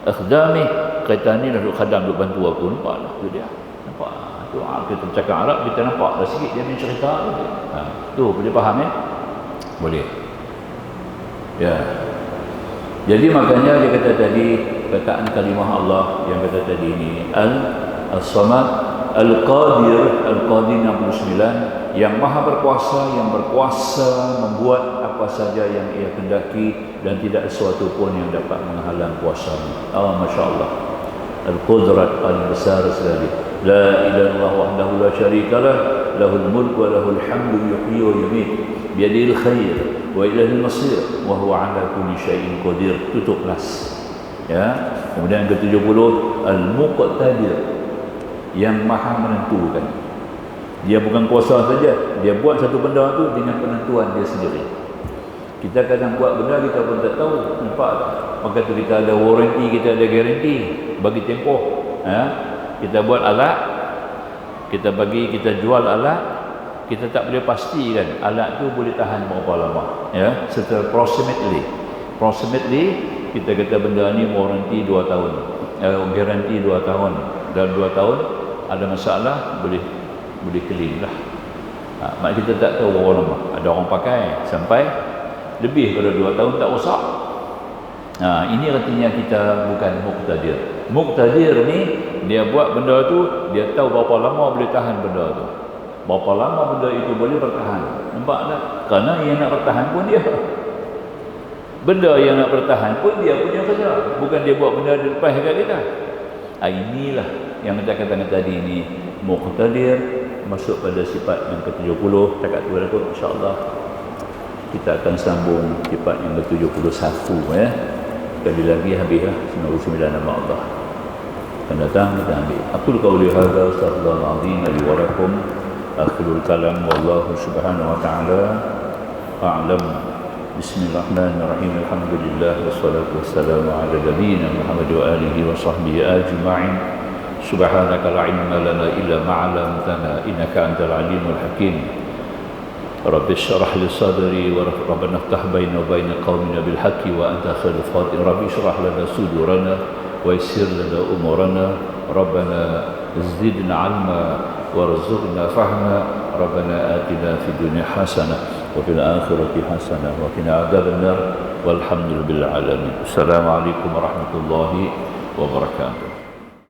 Akhdami kereta ni duduk khadam, duduk bantu aku, nampak lah tu dia. Nampak. Tu kita bercakap Arab kita nampak dah sikit dia punya cerita tu. Tu boleh faham ya? Boleh. Ya. Jadi makanya dia kata tadi, perkataan kalimah Allah yang kata tadi ini Al-Samad Al-Qadir, Al-Qadir 69, yang maha berkuasa, yang berkuasa membuat apa saja yang ia kendaki dan tidak sesuatu pun yang dapat menghalang kuasanya. Masya Allah. Al-Qudrat paling besar sekali. La ilaha illallah wahdahu la syarikalah, lahul mulk wa lahul hamdu yuhyi wa yumiit, biyadihil khair wa ilaihil masir wa huwa ala kulli syai'in qadir. Tutup las. Ya. Kemudian yang ke-70 Al-Muqtadir, yang maha menentukan. Dia bukan kuasa saja, dia buat satu benda tu dengan penentuan dia sendiri. Kita kadang buat benda kita pun tak tahu, nampak tak? Maka tu kita ada warranty, kita ada garanti bagi tempoh. Kita buat alat, kita jual alat, kita tak boleh pastikan alat tu boleh tahan berapa lama. Ya, secara approximately kita kata benda ni warranty 2 tahun, garanti 2 tahun. Dalam 2 tahun ada masalah, boleh clean lah. Mak kita tak tahu berapa lama. Ada orang pakai sampai lebih pada 2 tahun tak rosak. Ini artinya kita bukan muqtadir. Muqtadir ni dia buat benda tu, dia tahu berapa lama boleh tahan benda tu. Berapa lama benda itu boleh bertahan. Nampak tak? Kerana yang nak bertahan pun dia. Benda yang nak bertahan pun dia punya kerja. Bukan dia buat benda dia lepas kat kita. Inilah yang kita katakan tadi ni muqtadir, masuk pada sifat yang ke-70. Takat tu aku insya-Allah kita akan sambung sifat yang ke-71 ya. Sekali lagi habislah 99 nama Allah. Akan datang kita ambil. Aqul qawli hadza astaghfirullah azim li wa lakum. Akhirul kalam wallahu subhanahu wa ta'ala a'lam. Bismillahirrahmanirrahim. Alhamdulillah wassalatu wassalamu ala nabiyyina Muhammad wa alihi wa sahbihi ajma'in. Subhanaka la ilma lana illa ma 'allamtana innaka antal alimul hakim. Rabbi syrah li sadri wa rabbana iftah baina wa baina qaumina bil haqqi wa anta khairul fatihin. Rabbi syrah lana sudurana wa yassir lana umurana. Rabbana zidna 'ilma warzuqna fahma. Rabbana atina fid dunya hasanah wa fil akhirati hasanah wa qina adzabannar. Walhamdulillahil alamin. Assalamualaikum warahmatullahi wabarakatuh.